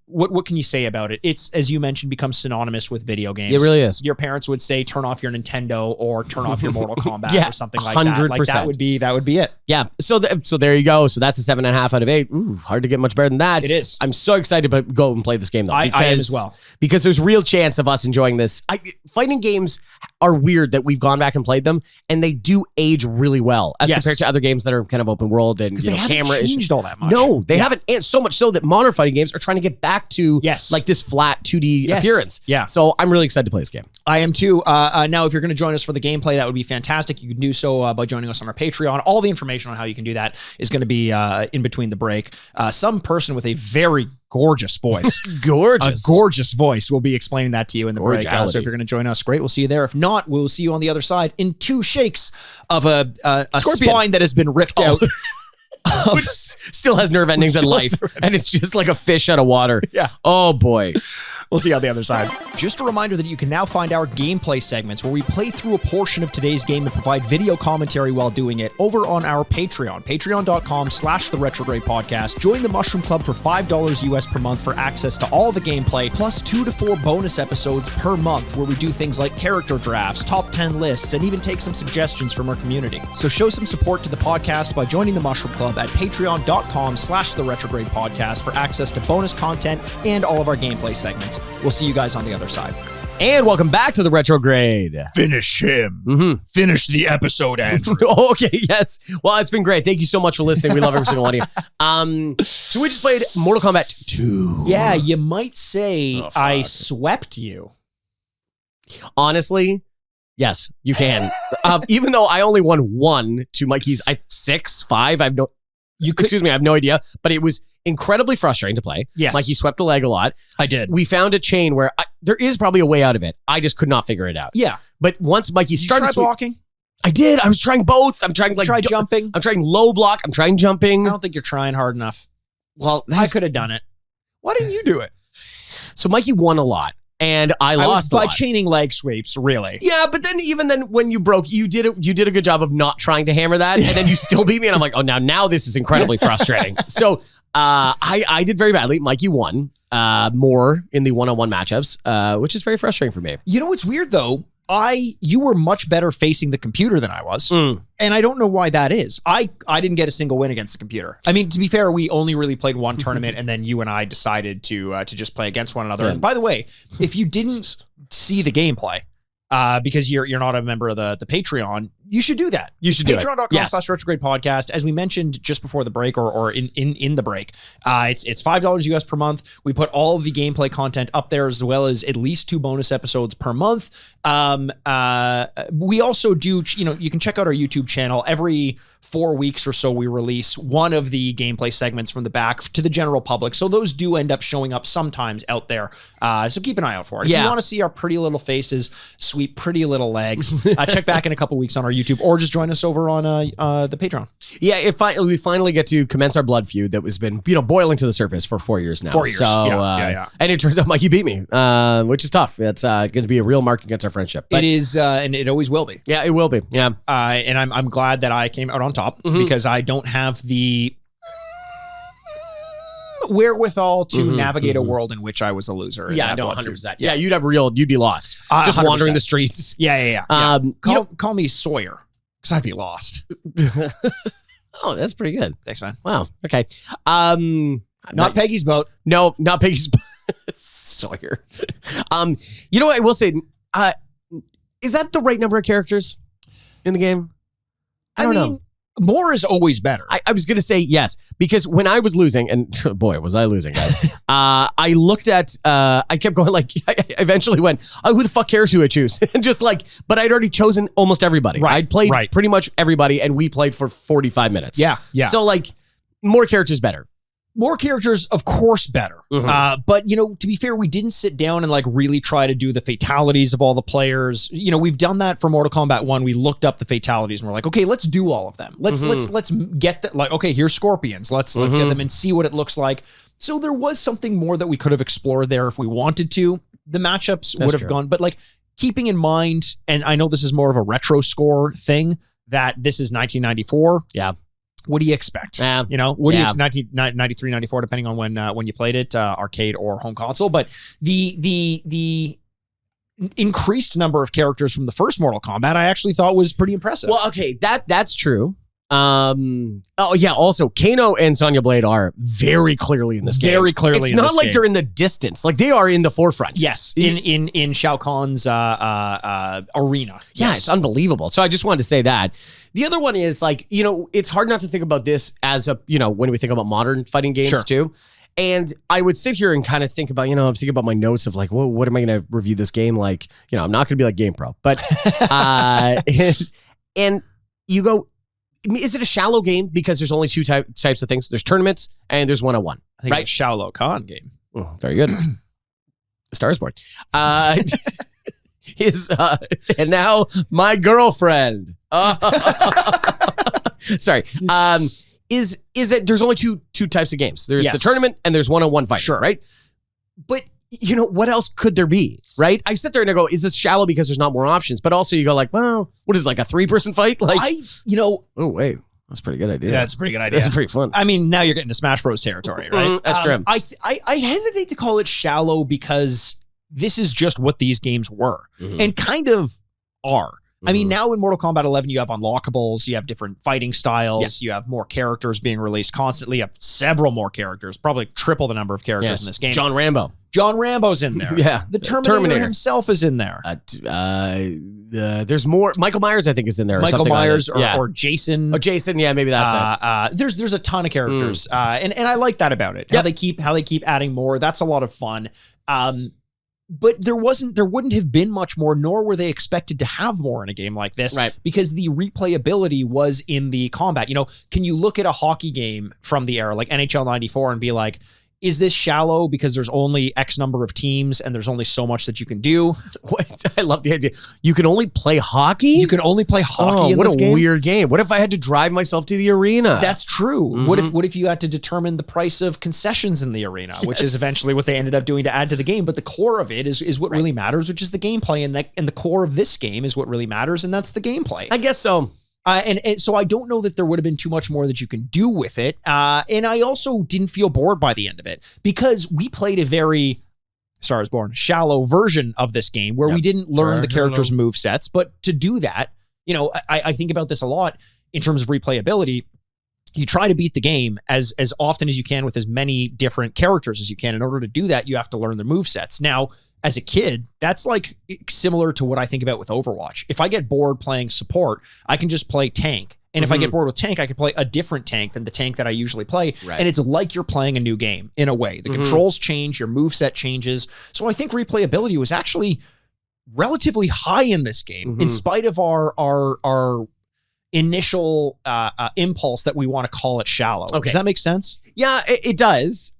What can you say about it? It's, as you mentioned, become synonymous with video games. It really is. Your parents would say, turn off your Nintendo or turn off your Mortal Kombat or something like 100%. that. Like that would be it. it. Yeah. So there you go. So that's a 7.5 out of 8. Ooh, hard to get much better than that. It is. I'm so excited to go and play this game though. I am as well. Because there's real chance of us enjoying this. Fighting games are weird that we've gone back and played them, and they do age really well as compared to other games that are kind of open world and they haven't camera changed all that much. No, they haven't. And so much so that modern fighting games are trying to get back to like this flat 2D appearance. Yeah. So I'm really excited to play this game. I am too. Now, if you're going to join us for the gameplay, that would be fantastic. You can do so by joining us on our Patreon. All the information on how you can do that is going to be in between the break. Some person with a very gorgeous voice. A gorgeous voice will be explaining that to you in the break. So if you're going to join us, great. We'll see you there. If not, we'll see you on the other side in 2 shakes of a spine that has been ripped out. Which still has nerve endings in life. And it's just like a fish out of water. Yeah. Oh, boy. We'll see you on the other side. Just a reminder that you can now find our gameplay segments where we play through a portion of today's game and provide video commentary while doing it over on our Patreon, patreon.com/the Retrograde Podcast. Join the Mushroom Club for $5 US per month for access to all the gameplay, plus 2 to 4 bonus episodes per month where we do things like character drafts, top 10 lists, and even take some suggestions from our community. So show some support to the podcast by joining the Mushroom Club at patreon.com/the Retrograde Podcast for access to bonus content and all of our gameplay segments. We'll see you guys on the other side. And welcome back to the Retrograde. Finish him. Finish the episode, Andrew. Okay, yes. Well, it's been great. Thank you so much for listening. We love every single one of you. So we just played Mortal Kombat 2. Yeah, you might say I swept you. Honestly, yes, you can. Even though I only won 1 to Mikey's 6, 5, I have no idea, but it was incredibly frustrating to play. Yes. Mikey swept the leg a lot. I did. We found a chain where there is probably a way out of it. I just could not figure it out. Yeah. But once Mikey started blocking, I did. I was trying both. I'm trying jumping. I'm trying low block. I'm trying jumping. I don't think you're trying hard enough. Well, I could have done it. Why didn't you do it? So Mikey won a lot. And I lost by chaining leg sweeps, really. Yeah, but then even then when you broke, you did a good job of not trying to hammer that, and then you still beat me, and I'm like, oh, now this is incredibly frustrating. So I did very badly. Mikey won more in the one-on-one matchups, which is very frustrating for me. You know what's weird though? You were much better facing the computer than I was. And I don't know why that is. I didn't get a single win against the computer. I mean, to be fair, we only really played one tournament, and then you and I decided to just play against one another. Yeah. And by the way, if you didn't see the gameplay, because you're not a member of the Patreon, you should do that. You should do Patreon.com/Retrograde Podcast. As we mentioned just before the break or in the break, it's $5 US per month. We put all of the gameplay content up there as well as at least 2 bonus episodes per month. We also do, you can check out our YouTube channel. Every 4 weeks or so, we release one of the gameplay segments from the back to the general public. So those do end up showing up sometimes out there. So keep an eye out for it. If you want to see our pretty little faces, sweep pretty little legs, check back in a couple weeks on our YouTube, or just join us over on the Patreon. Yeah, we finally get to commence our blood feud that has been boiling to the surface for 4 years now. 4 years. So, and it turns out Mikey beat me, which is tough. It's going to be a real mark against our friendship. But it is, and it always will be. Yeah, it will be. Yeah, and I'm glad that I came out on top because I don't have the wherewithal to navigate a world in which I was a loser. Yeah, no, 100%. Yeah, you'd be lost. Just 100%. Wandering the streets. Yeah. Call me Sawyer, because I'd be lost. Oh, that's pretty good. Thanks, man. Wow. Okay. Not Peggy's boat. No, not Peggy's boat. Sawyer. You know what I will say? Is that the right number of characters in the game? I don't know. More is always better. I was going to say yes, because when I was losing, and boy, was I losing, guys. I looked at, I kept going like, I eventually went, oh, who the fuck cares who I choose? And just like, but I'd already chosen almost everybody. Right. I'd played pretty much everybody, and we played for 45 minutes. Yeah. So like, more characters better. More characters, of course, better. But, to be fair, we didn't sit down and like really try to do the fatalities of all the players. We've done that for Mortal Kombat 1. We looked up the fatalities and we're like, okay, let's do all of them. Let's get that. Like, okay, here's scorpions. Let's get them and see what it looks like. So there was something more that we could have explored there if we wanted to. The matchups would have gone, but like keeping in mind, and I know this is more of a retro score thing, that this is 1994. Yeah. What do you expect? What do you expect? 1993, 94, depending on when you played it, arcade or home console. But the increased number of characters from the first Mortal Kombat, I actually thought was pretty impressive. Well, okay, that's true. Oh yeah. Also, Kano and Sonya Blade are very clearly in this game. Very clearly. It's in not this like game. they're in the distance. Like they are in the forefront. Yes, in Shao Kahn's arena. Yeah, Yes. it's unbelievable. So I just wanted to say that. The other one is like, it's hard not to think about this as when we think about modern fighting games too. And I would sit here and kind of think about, I'm thinking about my notes of like, well, what am I going to review this game like? I'm not going to be like Game Pro, but and you go, is it a shallow game because there's only two types of things? There's tournaments and there's one-on-one, I think right? it's Shao Kahn game. Oh, very good. Star is born. And now my girlfriend. Sorry. Is that there's only two types of games. There's the tournament and there's one-on-one fighting, right? But what else could there be, right? I sit there and I go, is this shallow because there's not more options? But also you go like, well, what is it, like a 3-person fight? Like, oh wait, that's a pretty good idea. Yeah, that's a pretty good idea. That's pretty fun. I mean, now you're getting to Smash Bros territory, right? That's true. I hesitate to call it shallow because this is just what these games were and kind of are. I mean, now in Mortal Kombat 11, you have unlockables, you have different fighting styles, you have more characters being released constantly, you have several more charters, probably triple the number of characters in this game. John Rambo's in there. Yeah. The Terminator himself is in there. There's more. Michael Myers, I think, is in there. Michael Myers like or Jason. Oh, Jason. Yeah, maybe that's it. There's a ton of characters, and I like that about it. How they keep adding more. That's a lot of fun. But there wouldn't have been much more, nor were they expected to have more in a game like this, right? Because the replayability was in the combat. Can you look at a hockey game from the era like NHL 94 and be like, is this shallow because there's only X number of teams and there's only so much that you can do? I love the idea. You can only play hockey? You can only play hockey in this game? What a weird game. What if I had to drive myself to the arena? That's true. What if you had to determine the price of concessions in the arena, which is eventually what they ended up doing to add to the game. But the core of it is what really matters, which is the gameplay. And the core of this game is what really matters, and that's the gameplay. I guess so. And so I don't know that there would have been too much more that you can do with it. And I also didn't feel bored by the end of it because we played a very Star is Born shallow version of this game where we didn't learn the characters' move sets. But to do that, I think about this a lot in terms of replayability. You try to beat the game as often as you can with as many different characters as you can. In order to do that, you have to learn the move sets. Now, as a kid, that's like similar to what I think about with Overwatch. If I get bored playing support, I can just play tank. And if I get bored with tank, I can play a different tank than the tank that I usually play. Right. And it's like you're playing a new game in a way. The controls change, your move set changes. So I think replayability was actually relatively high in this game, in spite of our initial impulse that we want to call it shallow. Okay. Does that make sense? Yeah, it does.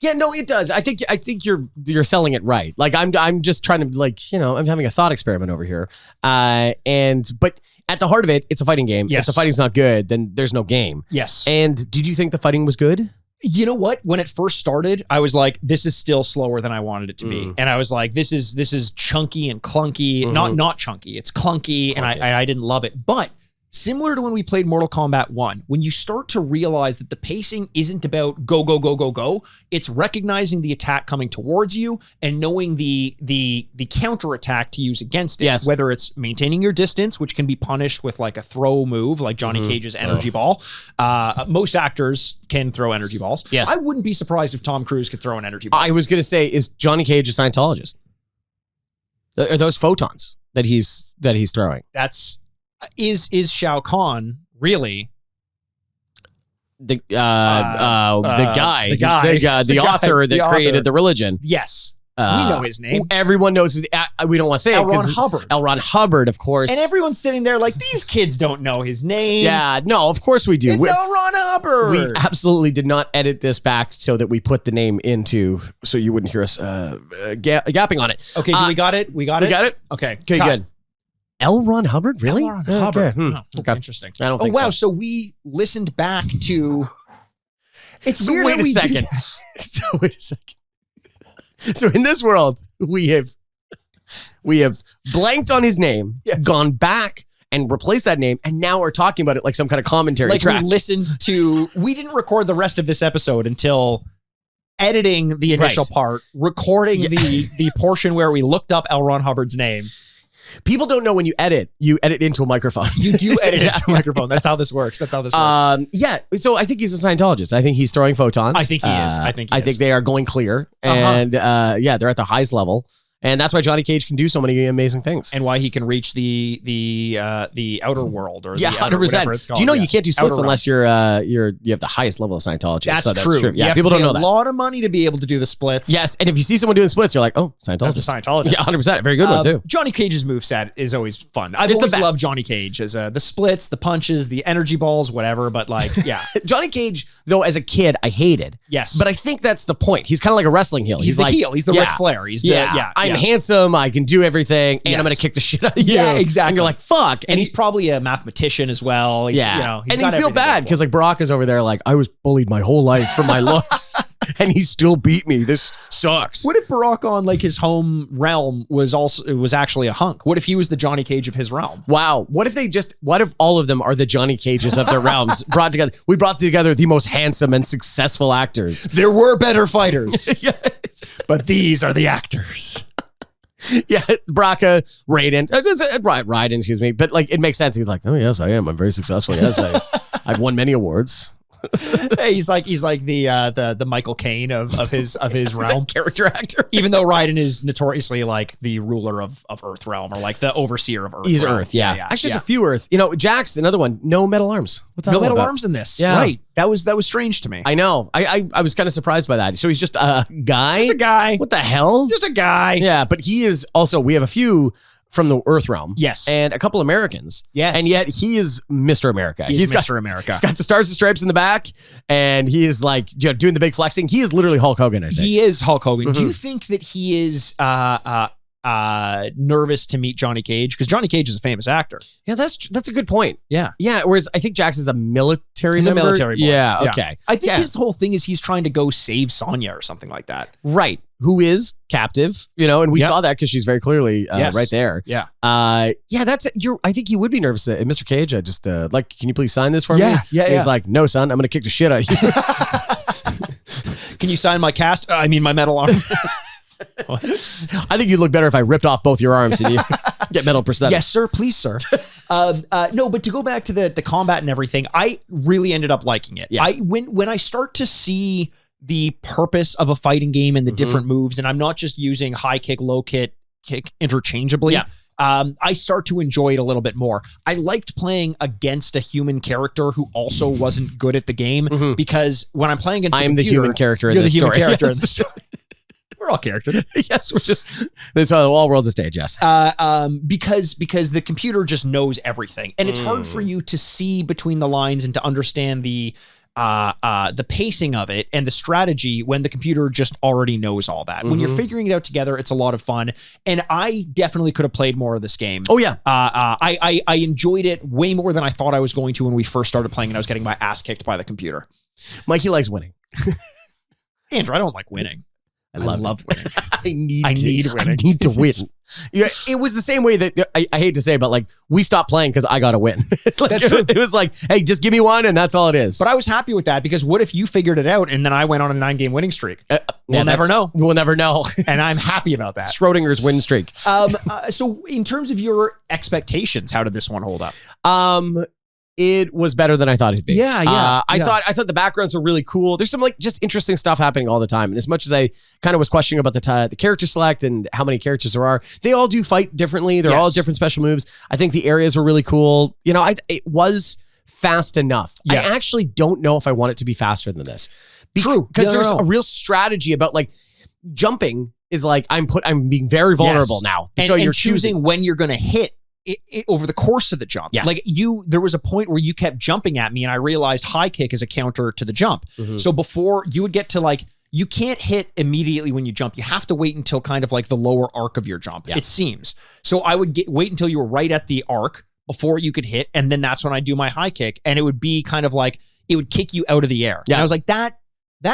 Yeah, no, it does. I think you're selling it right. Like I'm just trying to I'm having a thought experiment over here. But at the heart of it, it's a fighting game. Yes. If the fighting's not good, then there's no game. Yes. And did you think the fighting was good? You know what? When it first started, I was like, this is still slower than I wanted it to be. And I was like, this is chunky and clunky. Not chunky. It's clunky. And I didn't love it. But similar to when we played Mortal Kombat 1, when you start to realize that the pacing isn't about go, go, go, go, go, it's recognizing the attack coming towards you and knowing the counter attack to use against it. Yes. Whether it's maintaining your distance, which can be punished with like a throw move, like Johnny Cage's energy ball. Most actors can throw energy balls. Yes. I wouldn't be surprised if Tom Cruise could throw an energy ball. I was going to say, is Johnny Cage a Scientologist? Are those photons that he's throwing? Is Shao Kahn really the author that created the religion? Yes. We know his name. Everyone knows his, we don't want to say L. Ron Hubbard. L. Ron Hubbard, of course. And everyone's sitting there like, these kids don't know his name. Yeah, no, of course we do. It's L. Ron Hubbard. We absolutely did not edit this back so that we put the name into, so you wouldn't hear us gapping on it. Okay, we got it? We got it? Okay, good. L. Ron Hubbard? Really? L. Ron Hubbard. Okay. Interesting. I don't think so. Wow, so we listened back to... It's weird wait a second. Wait a second. So in this world, we have blanked on his name, gone back and replaced that name, and now we're talking about it like some kind of commentary track. We didn't record the rest of this episode until editing the initial part, recording the portion where we looked up L. Ron Hubbard's name. People don't know when you edit into a microphone. You do edit into a microphone. That's how this works. Yeah. So I think he's a Scientologist. I think he's throwing photons. I think he is. I think they are going clear. And yeah, they're at the highest level. And that's why Johnny Cage can do so many amazing things. And why he can reach the outer world or the outer, 100%. whatever it's called. Do you know you can't do splits Outer unless you have the highest level of Scientology? That's true. Yeah, people don't know that. A lot of money to be able to do the splits. Yes, and if you see someone doing splits, you're like, oh, Scientologist. That's a Scientologist. Yeah, 100%. Very good one too. Johnny Cage's moveset is always fun. I've It's the always best. loved Johnny Cage as the splits, the punches, the energy balls, whatever. But like, yeah, Johnny Cage, though, as a kid, I hated. Yes, but I think that's the point. He's kind of like a wrestling heel. He's the like, heel. He's the Ric Flair. He's I'm handsome. I can do everything, and I'm going to kick the shit out of you. Yeah, exactly. And you're like, fuck. And he's probably a mathematician as well. He's, yeah. You know, and you feel bad because like Barack is over there like, I was bullied my whole life for my looks, and he still beat me. This sucks. What if Barack on like his home realm was actually a hunk? What if he was the Johnny Cage of his realm? Wow. What if all of them are the Johnny Cages of their realms brought together? We brought together the most handsome and successful actors. There were better fighters, Yes. but these are the actors. Yeah, Braca, Raiden, excuse me. But like, it makes sense. He's like, oh yes, I am. I'm very successful. Yes, I've won many awards. Hey, he's like the Michael Caine of his realm. Character actor. Even though Raiden is notoriously like the ruler of Earth realm or like the overseer of Earth. He's realm. Earth, yeah. Actually, just a few Earth. You know, Jax, another one. No metal arms. What's that? No all metal about? arms in this. Yeah. Right. That was strange to me. I know. I was kind of surprised by that. So he's just a guy. Just a guy. What the hell? Just a guy. Yeah, but he is also. We have a few from the Earth realm. Yes. And a couple Americans. Yes. And yet he is Mr. America. He's Mr. America. He's got the stars and stripes in the back, and he is like, doing the big flexing. He is literally Hulk Hogan, I think. He is Hulk Hogan. Mhm. Do you think that he is nervous to meet Johnny Cage? Because Johnny Cage is a famous actor. Yeah, that's a good point. Yeah. Yeah, whereas I think Jax is a military He's member. a military boy. Yeah, okay. I think Yeah. his whole thing is he's trying to go save Sonya or something like that. Right. Who is captive, and we Yep. saw that because she's very clearly Yes. right there. Yeah. Yeah, I think he would be nervous. Mr. Cage, I just, can you please sign this for me? Yeah. He's like, no, son, I'm going to kick the shit out of you. Can you sign my cast? I mean, my metal arm. I think you'd look better if I ripped off both your arms and you get metal prosthetics. Yes, sir. Please, sir. No, but to go back to the combat and everything, I really ended up liking it. Yeah. When I start to see the purpose of a fighting game and the different moves, and I'm not just using high kick, low kick interchangeably. Yeah. I start to enjoy it a little bit more. I liked playing against a human character who also wasn't good at the game because when I'm playing against I'm the the computer, human character in you're this the human story. character Yes. in the story. We're all characters. Yes, we're just, this all world's a stage, yes. Because the computer just knows everything, and it's hard for you to see between the lines and to understand the pacing of it and the strategy when the computer just already knows all that. When you're figuring it out together, it's a lot of fun, and I definitely could have played more of this game. Oh yeah. I enjoyed it way more than I thought I was going to when we first started playing, and I was getting my ass kicked by the computer. Mikey likes winning. Andrew, I don't like winning. I love winning. I need winning. I need to win. Yeah, it was the same way that I hate to say, but like we stopped playing because I got to win. That's true. It was like, hey, just give me one, and that's all it is. But I was happy with that because what if you figured it out and then I went on a 9-game winning streak? We'll never know. We'll never know. And I'm happy about that. Schrodinger's win streak. So in terms of your expectations, how did this one hold up? It was better than I thought it'd be. Yeah. I thought the backgrounds were really cool. There's some like just interesting stuff happening all the time. And as much as I kind of was questioning about the character select and how many characters there are, they all do fight differently. They're all different special moves. I think the areas were really cool. It was fast enough. Yeah. I actually don't know if I want it to be faster than this. True. Because Yeah, there's no. a real strategy about like jumping is like I'm being very vulnerable now. And, so and you're choosing when you're going to hit it over the course of the jump. Yes. Like there was a point where you kept jumping at me and I realized high kick is a counter to the jump. So before you would get to like, you can't hit immediately when you jump. You have to wait until kind of like the lower arc of your jump. It seems. So I would wait until you were right at the arc before you could hit. And then that's when I do my high kick. And it would be kind of like, it would kick you out of the air. Yeah. And I was like, that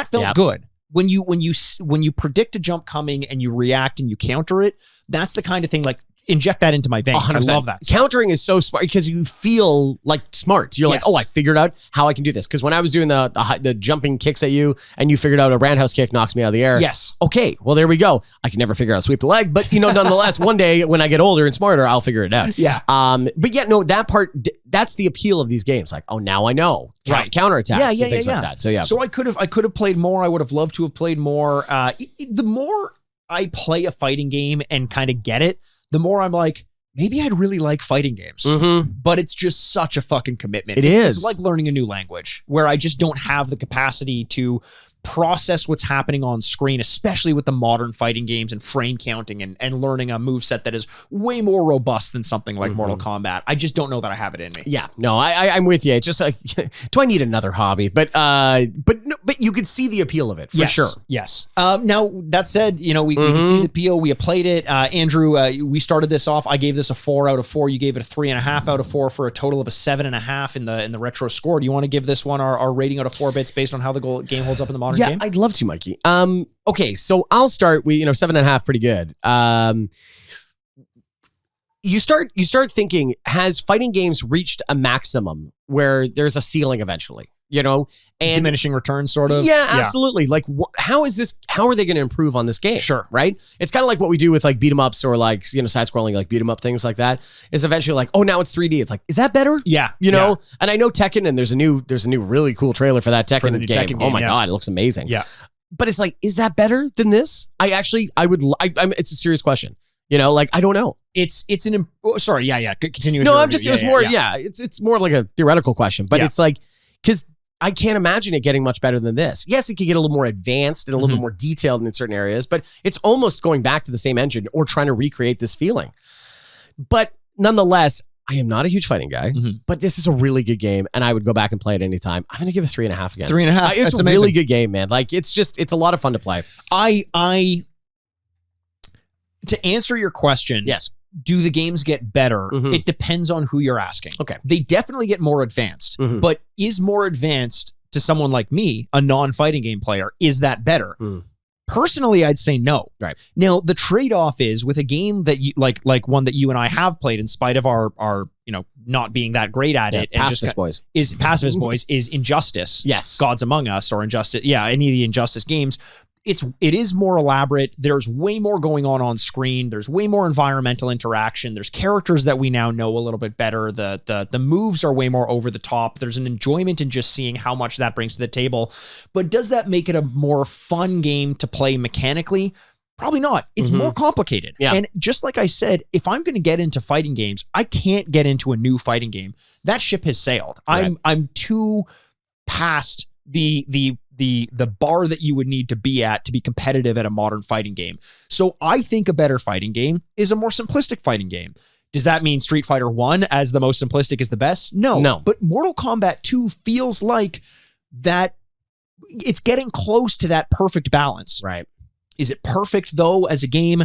felt good. When you predict a jump coming and you react and you counter it, that's the kind of thing like, inject that into my veins. 100%. I love that stuff. Countering is so smart because you feel like smart. You're like, Yes. oh, I figured out how I can do this. Because when I was doing the jumping kicks at you and you figured out a roundhouse kick knocks me out of the air. Yes. Okay, well, there we go. I can never figure out how to sweep the leg. But, nonetheless, one day when I get older and smarter, I'll figure it out. Yeah. But yeah, no, that part, that's the appeal of these games. Like, oh, now I know. Right. Counterattacks and things like that. So, yeah. So I could have played more. I would have loved to have played more. The more I play a fighting game and kind of get it, the more I'm like, maybe I'd really like fighting games. Mm-hmm. But it's just such a fucking commitment. It's It's like learning a new language where I just don't have the capacity to process what's happening on screen, especially with the modern fighting games and frame counting and learning a moveset that is way more robust than something like Mortal Kombat. I just don't know that I have it in me. Yeah, no, I'm with you. It's just like, do I need another hobby? But you could see the appeal of it for sure. Yes. Now that said, we can see the appeal. We have played it. Andrew, we started this off. I gave this a 4 out of 4. You gave it a 3.5 out of 4 for a total of a 7.5 in the retro score. Do you want to give this one our rating out of 4 bits based on how the game holds up in the modern game? I'd love to, Mikey. Okay, so I'll start. 7.5, pretty good. You start thinking, has fighting games reached a maximum where there's a ceiling eventually? And diminishing returns, sort of. Yeah, absolutely. Like, how are they going to improve on this game? Sure. Right? It's kind of like what we do with like beat 'em ups or like, side scrolling, like beat 'em up things like that. Is eventually like, oh, now it's 3D. It's like, is that better? Yeah. And I know Tekken, and there's a new really cool trailer for that Tekken game. Tekken game. Oh my God, it looks amazing. Yeah. But it's like, is that better than this? It's a serious question. I don't know. Sorry. Yeah. Continue. No, it's more like a theoretical question, but it's like, because I can't imagine it getting much better than this. Yes, it could get a little more advanced and a little bit more detailed in certain areas, but it's almost going back to the same engine or trying to recreate this feeling. But nonetheless, I am not a huge fighting guy, but this is a really good game, and I would go back and play it anytime. I'm going to give it 3.5 again. 3.5. It's a really good game, man. Like, it's a lot of fun to play. To answer your question, yes. Do the games get better? It depends on who you're asking. Okay. They definitely get more advanced, but is more advanced to someone like me, a non-fighting game player, is that better? Personally, I'd say no. Right. Now, the trade-off is with a game that you like one that you and I have played in spite of our not being that great at it. And Pacifist Boys. Pacifist Boys is Injustice. Yes. Gods Among Us or Injustice. Yeah, any of the Injustice games. It is more elaborate. There's way more going on screen. There's way more environmental interaction. There's characters that we now know a little bit better. The moves are way more over the top. There's an enjoyment in just seeing how much that brings to the table. But does that make it a more fun game to play mechanically? Probably not. It's more complicated. Yeah. And just like I said, if I'm going to get into fighting games, I can't get into a new fighting game. That ship has sailed. Right. I'm too past the bar that you would need to be at to be competitive at a modern fighting game. So I think a better fighting game is a more simplistic fighting game. Does that mean Street Fighter 1 as the most simplistic is the best? No. But Mortal Kombat 2 feels like that it's getting close to that perfect balance. Right. Is it perfect though as a game?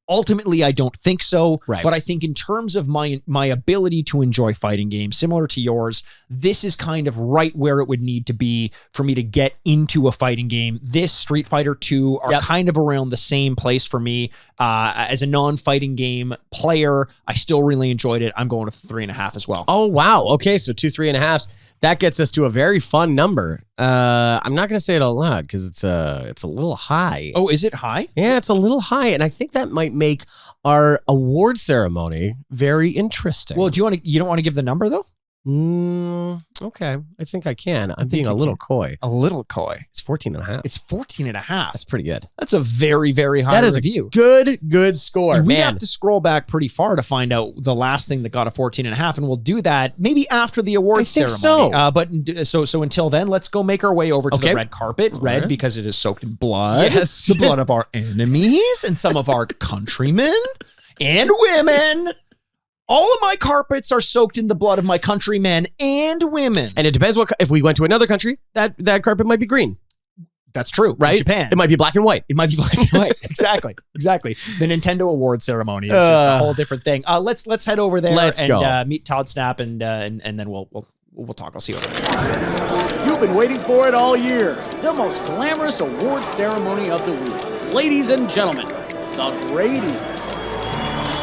Ultimately, I don't think so. Right. But I think in terms of my ability to enjoy fighting games, similar to yours, this is kind of right where it would need to be for me to get into a fighting game. This Street Fighter 2 are kind of around the same place for me. As a non-fighting game player, I still really enjoyed it. I'm going with 3.5 as well. Oh, wow. Okay, so 2 3.5s. That gets us to a very fun number. I'm not going to say it out loud because it's a little high. Oh, is it high? Yeah, it's a little high, and I think that might make our award ceremony very interesting. Well, you don't want to give the number though? Okay, I think I can. I'm being a little coy. A little coy. It's 14.5. It's 14.5. That's pretty good. That's a very, very high That is review. a good score. We'd Man. have to scroll back pretty far to find out the last thing that got a 14.5, and we'll do that maybe after the awards ceremony. So until then, let's go make our way over to the red carpet. Red because it is soaked in blood. Yes. The blood of our enemies and some of our countrymen and women. All of my carpets are soaked in the blood of my countrymen and women. And it depends if we went to another country, that carpet might be green. That's true. Right? In Japan. It might be black and white. It might be black and white. Exactly. The Nintendo award ceremony is just a whole different thing. Let's head over there and meet Todd Snap and then we'll talk. I'll see you over there. You've been waiting for it all year. The most glamorous award ceremony of the week. Ladies and gentlemen, the Grady's.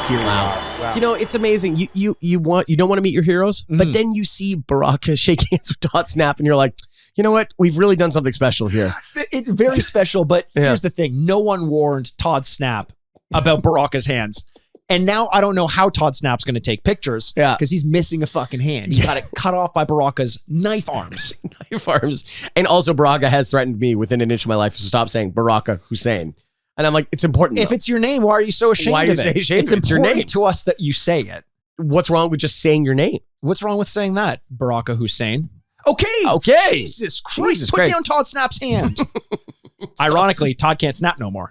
Here Wow. we are. You know, it's amazing. You don't want to meet your heroes, but then you see Baraka shake hands with Todd Snap, and you're like, you know what? We've really done something special here. It's very special, but here's the thing. No one warned Todd Snap about Baraka's hands. And now I don't know how Todd Snap's going to take pictures because he's missing a fucking hand. He got it cut off by Baraka's knife arms. Knife arms. And also Baraka has threatened me within an inch of my life to stop saying Baraka Hussein. And I'm like, it's important. If it's your name, why are you so ashamed Why of you it? say ashamed? It's It's your important name. to us that you say it. What's wrong with just saying your name? What's wrong with saying that, Baraka Hussein? Okay. Jesus Christ. Jesus Put Christ. down Todd Snap's hand. Ironically, Todd can't snap no more.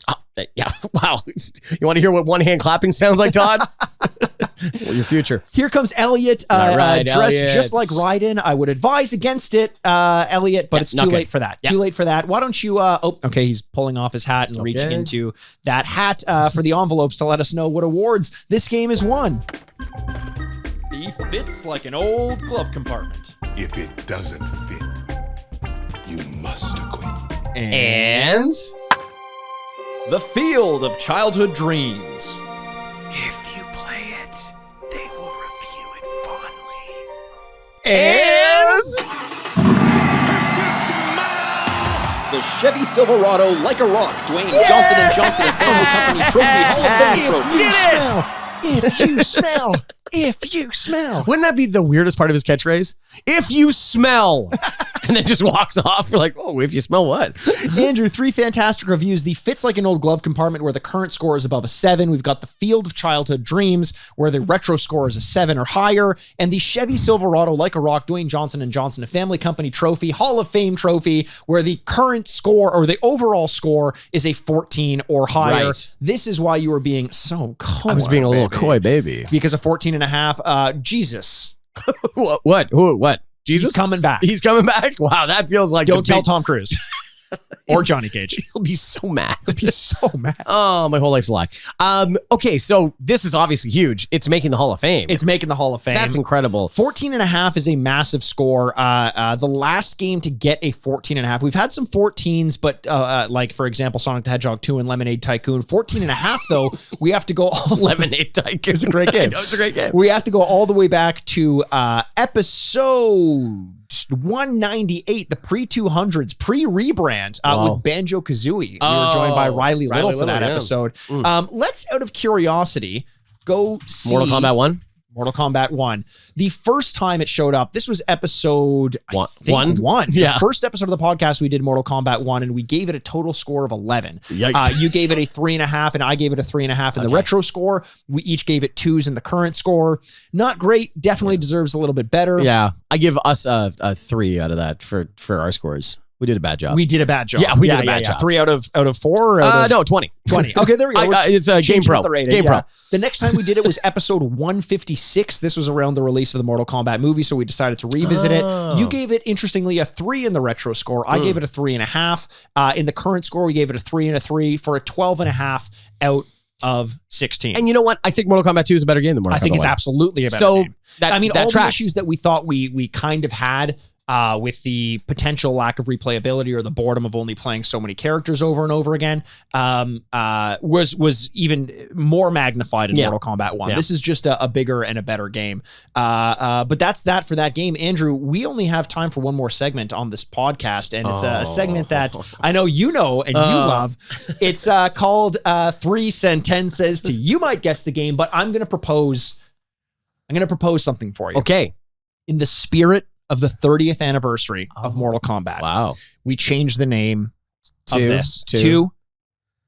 Yeah. Wow. You want to hear what one hand clapping sounds like, Todd? Well, your future. Here comes Elliot, All right, dressed Elliot. just like Raiden. I would advise against it, Elliot, but it's too late for that. Too late for that. Why don't you, okay, he's pulling off his hat and reaching into that hat for the envelopes to let us know what awards this game has won. He fits like an old glove compartment. If it doesn't fit, you must acquit. And The Field of Childhood Dreams. If you play it, they will review it fondly. The Chevy Silverado Like a Rock, Dwayne Johnson & Johnson Family Company Trophy Hall of Fame Trophy. If you smell, if you smell. wouldn't that be the weirdest part of his catchphrase? If you smell. And then just walks off. You're like, oh, if you smell what? Andrew, 3 fantastic reviews. The Fits Like an Old Glove compartment where the current score is above a 7. We've got the Field of Childhood Dreams where the retro score is a 7 or higher. And the Chevy Silverado Like a Rock, Dwayne Johnson & Johnson, a Family Company Trophy, Hall of Fame Trophy, where the current score or the overall score is a 14 or higher. Right. This is why you were being so coy. I was being a little coy, baby. Because a 14 and a half, Jesus. What? Who? What? Jesus? He's coming back. He's coming back? Wow, that feels like Don't tell Tom Cruise. Or Johnny Cage. He'll be so mad. He'll be so mad. Oh, my whole life's a lie. Okay, so this is obviously huge. It's making the Hall of Fame. It's making the Hall of Fame. That's incredible. 14 and a half is a massive score. The last game to get a 14 and a half. We've had some 14s, but like, for example, Sonic the Hedgehog 2 and Lemonade Tycoon. 14 and a half, though, we have to go all Lemonade Tycoon. It's a great game. It's a great game. We have to go all the way back to episode 198, the pre-200s, pre-rebrand with Banjo-Kazooie. We were joined by Riley Little for that episode. Let's, out of curiosity, go see Mortal Kombat 1? Mortal Kombat 1. The first time it showed up, this was episode One. Yeah. The first episode of the podcast, we did Mortal Kombat 1, and we gave it a total score of 11. Yikes. You gave it a 3.5, and I gave it a 3.5 in the retro score. We each gave it 2s in the current score. Not great. Definitely deserves a little bit better. Yeah. I give us a 3 out of that for our scores. We did a bad job. We did a bad job. Yeah, we did a bad job. 3 out of 4? No, 20. 20. Okay, there we go. It's a Game Pro. Game Pro. The next time we did it was episode 156. This was around the release of the Mortal Kombat movie, so we decided to revisit it. You gave it, interestingly, a 3 in the retro score. I gave it a 3.5. In the current score, we gave it a 3 and a 3 for a 12.5 out of 16. And you know what? I think Mortal Kombat 2 is a better game than Mortal Kombat 1. I think it's absolutely a better game. I mean, all the issues that we thought we kind of had with the potential lack of replayability or the boredom of only playing so many characters over and over again, was even more magnified in Mortal Kombat 1. This is just a bigger and a better game. But that's that for that game. Andrew, we only have time for one more segment on this podcast, and it's a segment that I know you know and you love. It's called 3 Sentences to You Might Guess the Game, but I'm going to propose something for you. Okay. In the spirit of the 30th anniversary of Mortal Kombat. Wow. We changed the name of this to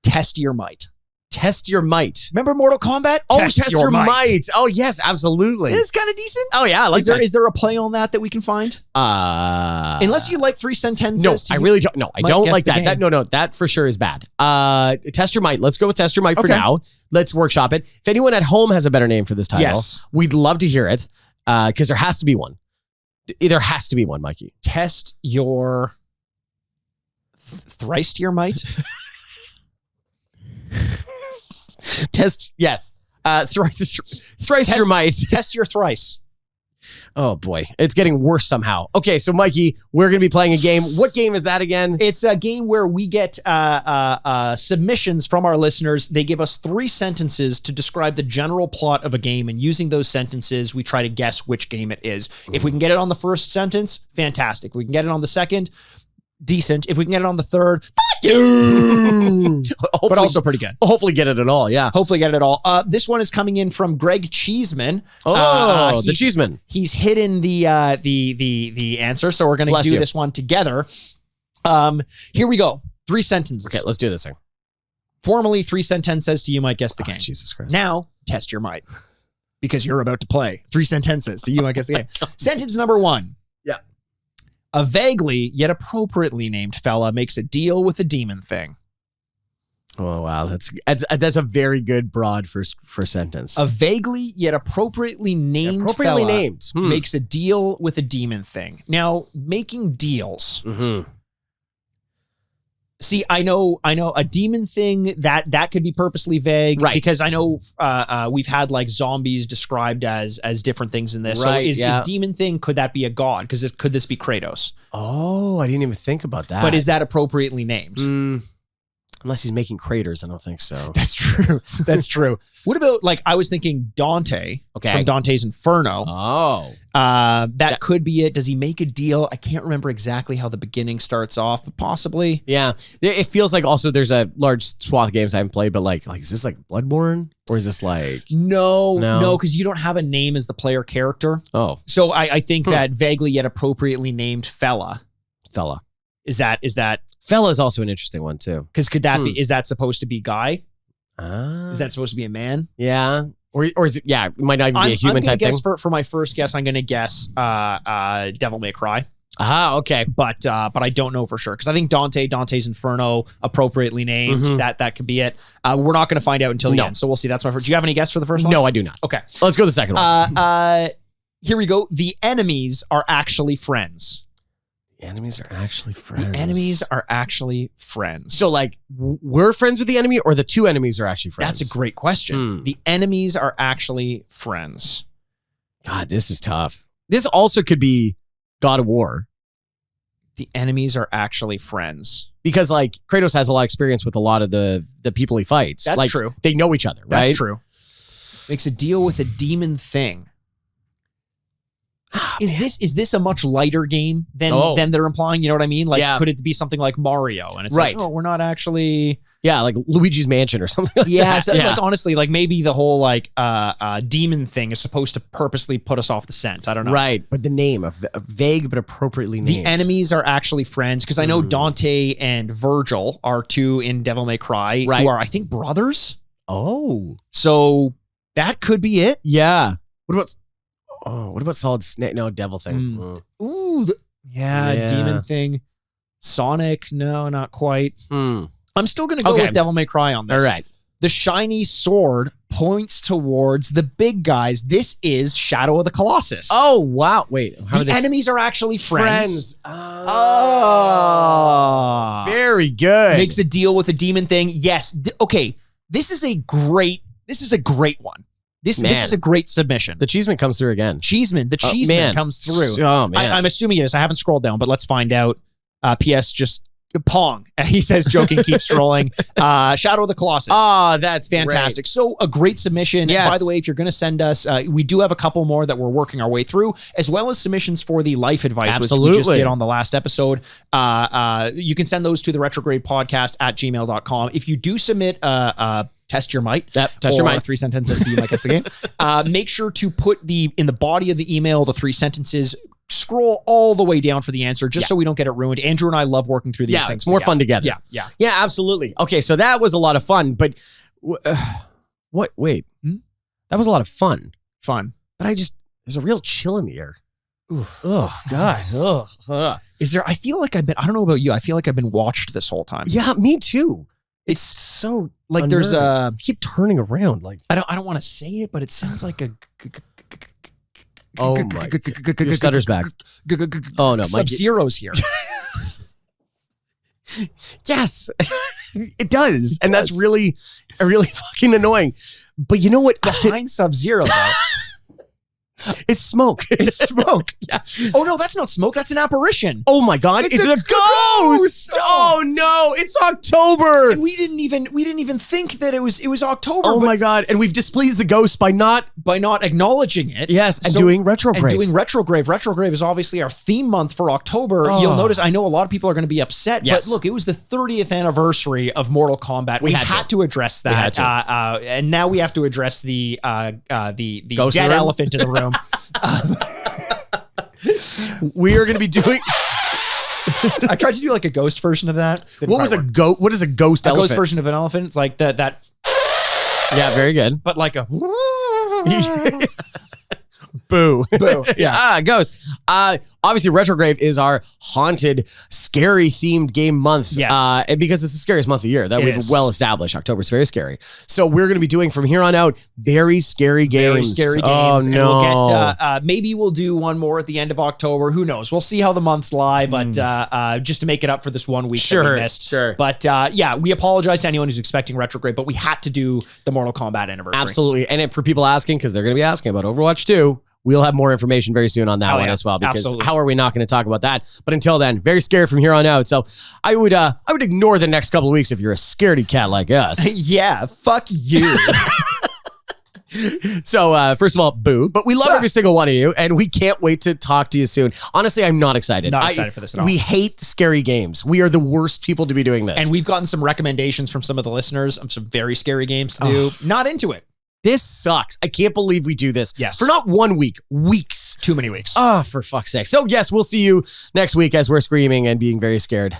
Test Your Might. Test Your Might. Remember Mortal Kombat? Oh, Test Your Might. Oh, yes, absolutely. It's kind of decent. Oh, yeah, I like that. Is there a play on that we can find? Unless you like 3 sentences. No, I really don't. No, I don't like that. No, that for sure is bad. Test Your Might. Let's go with Test Your Might for now. Let's workshop it. If anyone at home has a better name for this title, we'd love to hear it because there has to be one. There has to be one, Mikey. Test your thrice to your might. Test, yes. Thrice your might. Test your thrice. Oh boy, it's getting worse somehow. Okay, so Mikey, we're going to be playing a game. What game is that again? It's a game where we get submissions from our listeners. They give us 3 sentences to describe the general plot of a game, and using those sentences, we try to guess which game it is. If we can get it on the first sentence, fantastic. If we can get it on the second, decent. If we can get it on the third, but also pretty good. Hopefully get it at all, yeah. Hopefully get it all. This one is coming in from Greg Cheeseman. The Cheeseman. He's hidden the answer, so we're going to do this one together. Here we go. 3 sentences. Okay, let's do this thing. Formerly, 3 sentences to You Might Guess the Game. Jesus Christ. Now, test your might, because you're about to play 3 sentences to You Might Guess the Game. Sentence number 1. Yeah. A vaguely yet appropriately named fella makes a deal with a demon thing. Oh, wow. That's a very good broad first sentence. A vaguely yet appropriately named fella makes a deal with a demon thing. Now, making deals. Mm-hmm. See, I know a demon thing that could be purposely vague, right? Because I know we've had like zombies described as different things in this. Right, so is demon thing, could that be a god? Because could this be Kratos? Oh, I didn't even think about that. But is that appropriately named? Unless he's making craters, I don't think so. That's true. That's true. What about, like, I was thinking Dante from Dante's Inferno. Oh. That could be it. Does he make a deal? I can't remember exactly how the beginning starts off, but possibly. Yeah. It feels like also there's a large swath of games I haven't played, but like is this like Bloodborne? Or is this like... No, because you don't have a name as the player character. Oh. So I think that vaguely yet appropriately named fella. Is that... Fella is also an interesting one too. Because could that be... Is that supposed to be guy? Is that supposed to be a man? Yeah. Or is it... Yeah, it might not even be a human type thing. For my first guess, I'm going to guess Devil May Cry. Ah, okay. But I don't know for sure. Because I think Dante's Inferno, appropriately named, that could be it. We're not going to find out until the end. So we'll see. That's my first. Do you have any guess for the first one? No, I do not. Okay. Let's go to the second one. Here we go. The enemies are actually friends. The enemies are actually friends. The enemies are actually friends. So, like, we're friends with the enemy, or the 2 enemies are actually friends? That's a great question. The enemies are actually friends. God, this is tough. This also could be God of War. The enemies are actually friends. Because, like, Kratos has a lot of experience with a lot of the people he fights. That's true. They know each other, right? That's true. Makes a deal with a demon thing. Is this a much lighter game than they're implying? You know what I mean? Like, could it be something like Mario? And it's like, oh, we're not actually... Yeah, like Luigi's Mansion or something like that. So, like, honestly, like maybe the whole like demon thing is supposed to purposely put us off the scent. I don't know. Right, but the name, a vague but appropriately named. The enemies are actually friends, because I know Dante and Virgil are 2 in Devil May Cry, who are, I think, brothers. Oh. So that could be it. Yeah. What about Solid Snake? No, Devil thing. Ooh. Demon thing. Sonic? No, not quite. I'm still going to go with Devil May Cry on this. All right. The shiny sword points towards the big guys. This is Shadow of the Colossus. Oh, wow. Wait. The enemies are actually friends. Very good. Makes a deal with a demon thing. Yes. Okay. This is a great one. This is a great submission. The Cheeseman comes through again. The Cheeseman comes through. Oh, man. I'm assuming it is. I haven't scrolled down, but let's find out. P.S. Just Pong. He says, joking, keep strolling. Shadow of the Colossus. Oh, that's fantastic. Great. So a great submission. Yes. And by the way, if you're going to send us, we do have a couple more that we're working our way through, as well as submissions for the life advice, which we just did on the last episode. You can send those to the Retrograde podcast at gmail.com. If you do submit test your might. Test your might. 3 sentences to You Might Guess the Game. Make sure to put in the body of the email, the 3 sentences. Scroll all the way down for the answer, just so we don't get it ruined. Andrew and I love working through these things. It's more fun together. Yeah, absolutely. Okay, so that was a lot of fun, but what? Wait, that was a lot of fun. But there's a real chill in the air. Oh God. Is there? I feel like I don't know about you. I feel like I've been watched this whole time. Yeah, me too. It's so like there's keep turning around. Like I don't want to say it, but it sounds like a. Oh my! Your stutter's back. Oh no, Sub-Zero's here. Yes, it does, and that's really fucking annoying. But you know what? Behind Sub-Zero, though. It's smoke. It's smoke. Yeah. Oh no, that's not smoke. That's an apparition. Oh my God! It's a ghost. Oh no! It's October. And we didn't even think that it was October. Oh but my God! And we've displeased the ghost by not acknowledging it. Yes, and doing Retrograve. And doing Retrograve. Retrograve is obviously our theme month for October. You'll notice, I know a lot of people are going to be upset, but look, it was the 30th anniversary of Mortal Kombat. We had to address that. And now we have to address the Ghost dead in the room? elephant in the room. We are going to be doing. I tried to do like a ghost version of that. What is a ghost elephant? A ghost version of an elephant? It's like that. Yeah, very good. But like a. Boo. Boo. Yeah. Ghost. Obviously, Retrograve is our haunted, scary themed game month. Yes. And because it's the scariest month of the year that we've well established. October's very scary. So we're going to be doing from here on out very scary games. Very scary games. Oh, no. And we'll get, maybe we'll do one more at the end of October. Who knows? We'll see how the months lie, but just to make it up for this 1 week that we missed. Sure. But yeah, we apologize to anyone who's expecting Retrograde, but we had to do the Mortal Kombat anniversary. Absolutely. And for people asking, because they're going to be asking about Overwatch 2, we'll have more information very soon on that one as well, because how are we not going to talk about that? But until then, very scared from here on out. So I would ignore the next couple of weeks if you're a scaredy cat like us. Yeah, fuck you. So first of all, boo. But we love every single one of you, and we can't wait to talk to you soon. Honestly, I'm not excited. Not excited for this at all. We hate scary games. We are the worst people to be doing this. And we've gotten some recommendations from some of the listeners of some very scary games to do. Not into it. This sucks. I can't believe we do this. Yes. For not 1 week, weeks. Too many weeks. Oh, for fuck's sake. So yes, we'll see you next week as we're screaming and being very scared.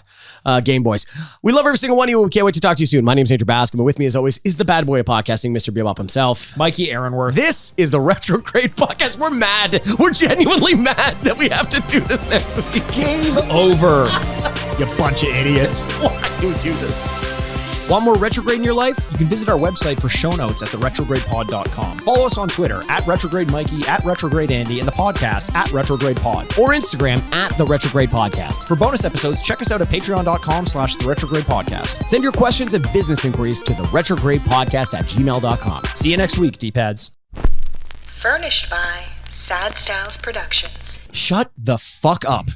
Game Boys. We love every single one of you. We can't wait to talk to you soon. My name's Andrew Bascom, and with me as always is the bad boy of podcasting, Mr. Bebop himself. Mikey Aaronworth. This is the Retrograde Podcast. We're mad. We're genuinely mad that we have to do this next week. Game over. You bunch of idiots. Why do we do this? Want more Retrograde in your life? You can visit our website for show notes at theretrogradepod.com. Follow us on Twitter at Retrograde Mikey, at Retrograde Andy, and the podcast at Retrograde Pod. Or Instagram at The Retrograde Podcast. For bonus episodes, check us out at patreon.com/The Retrograde Podcast. Send your questions and business inquiries to theretrogradepodcast@gmail.com. See you next week, D-pads. Furnished by Sad Styles Productions. Shut the fuck up.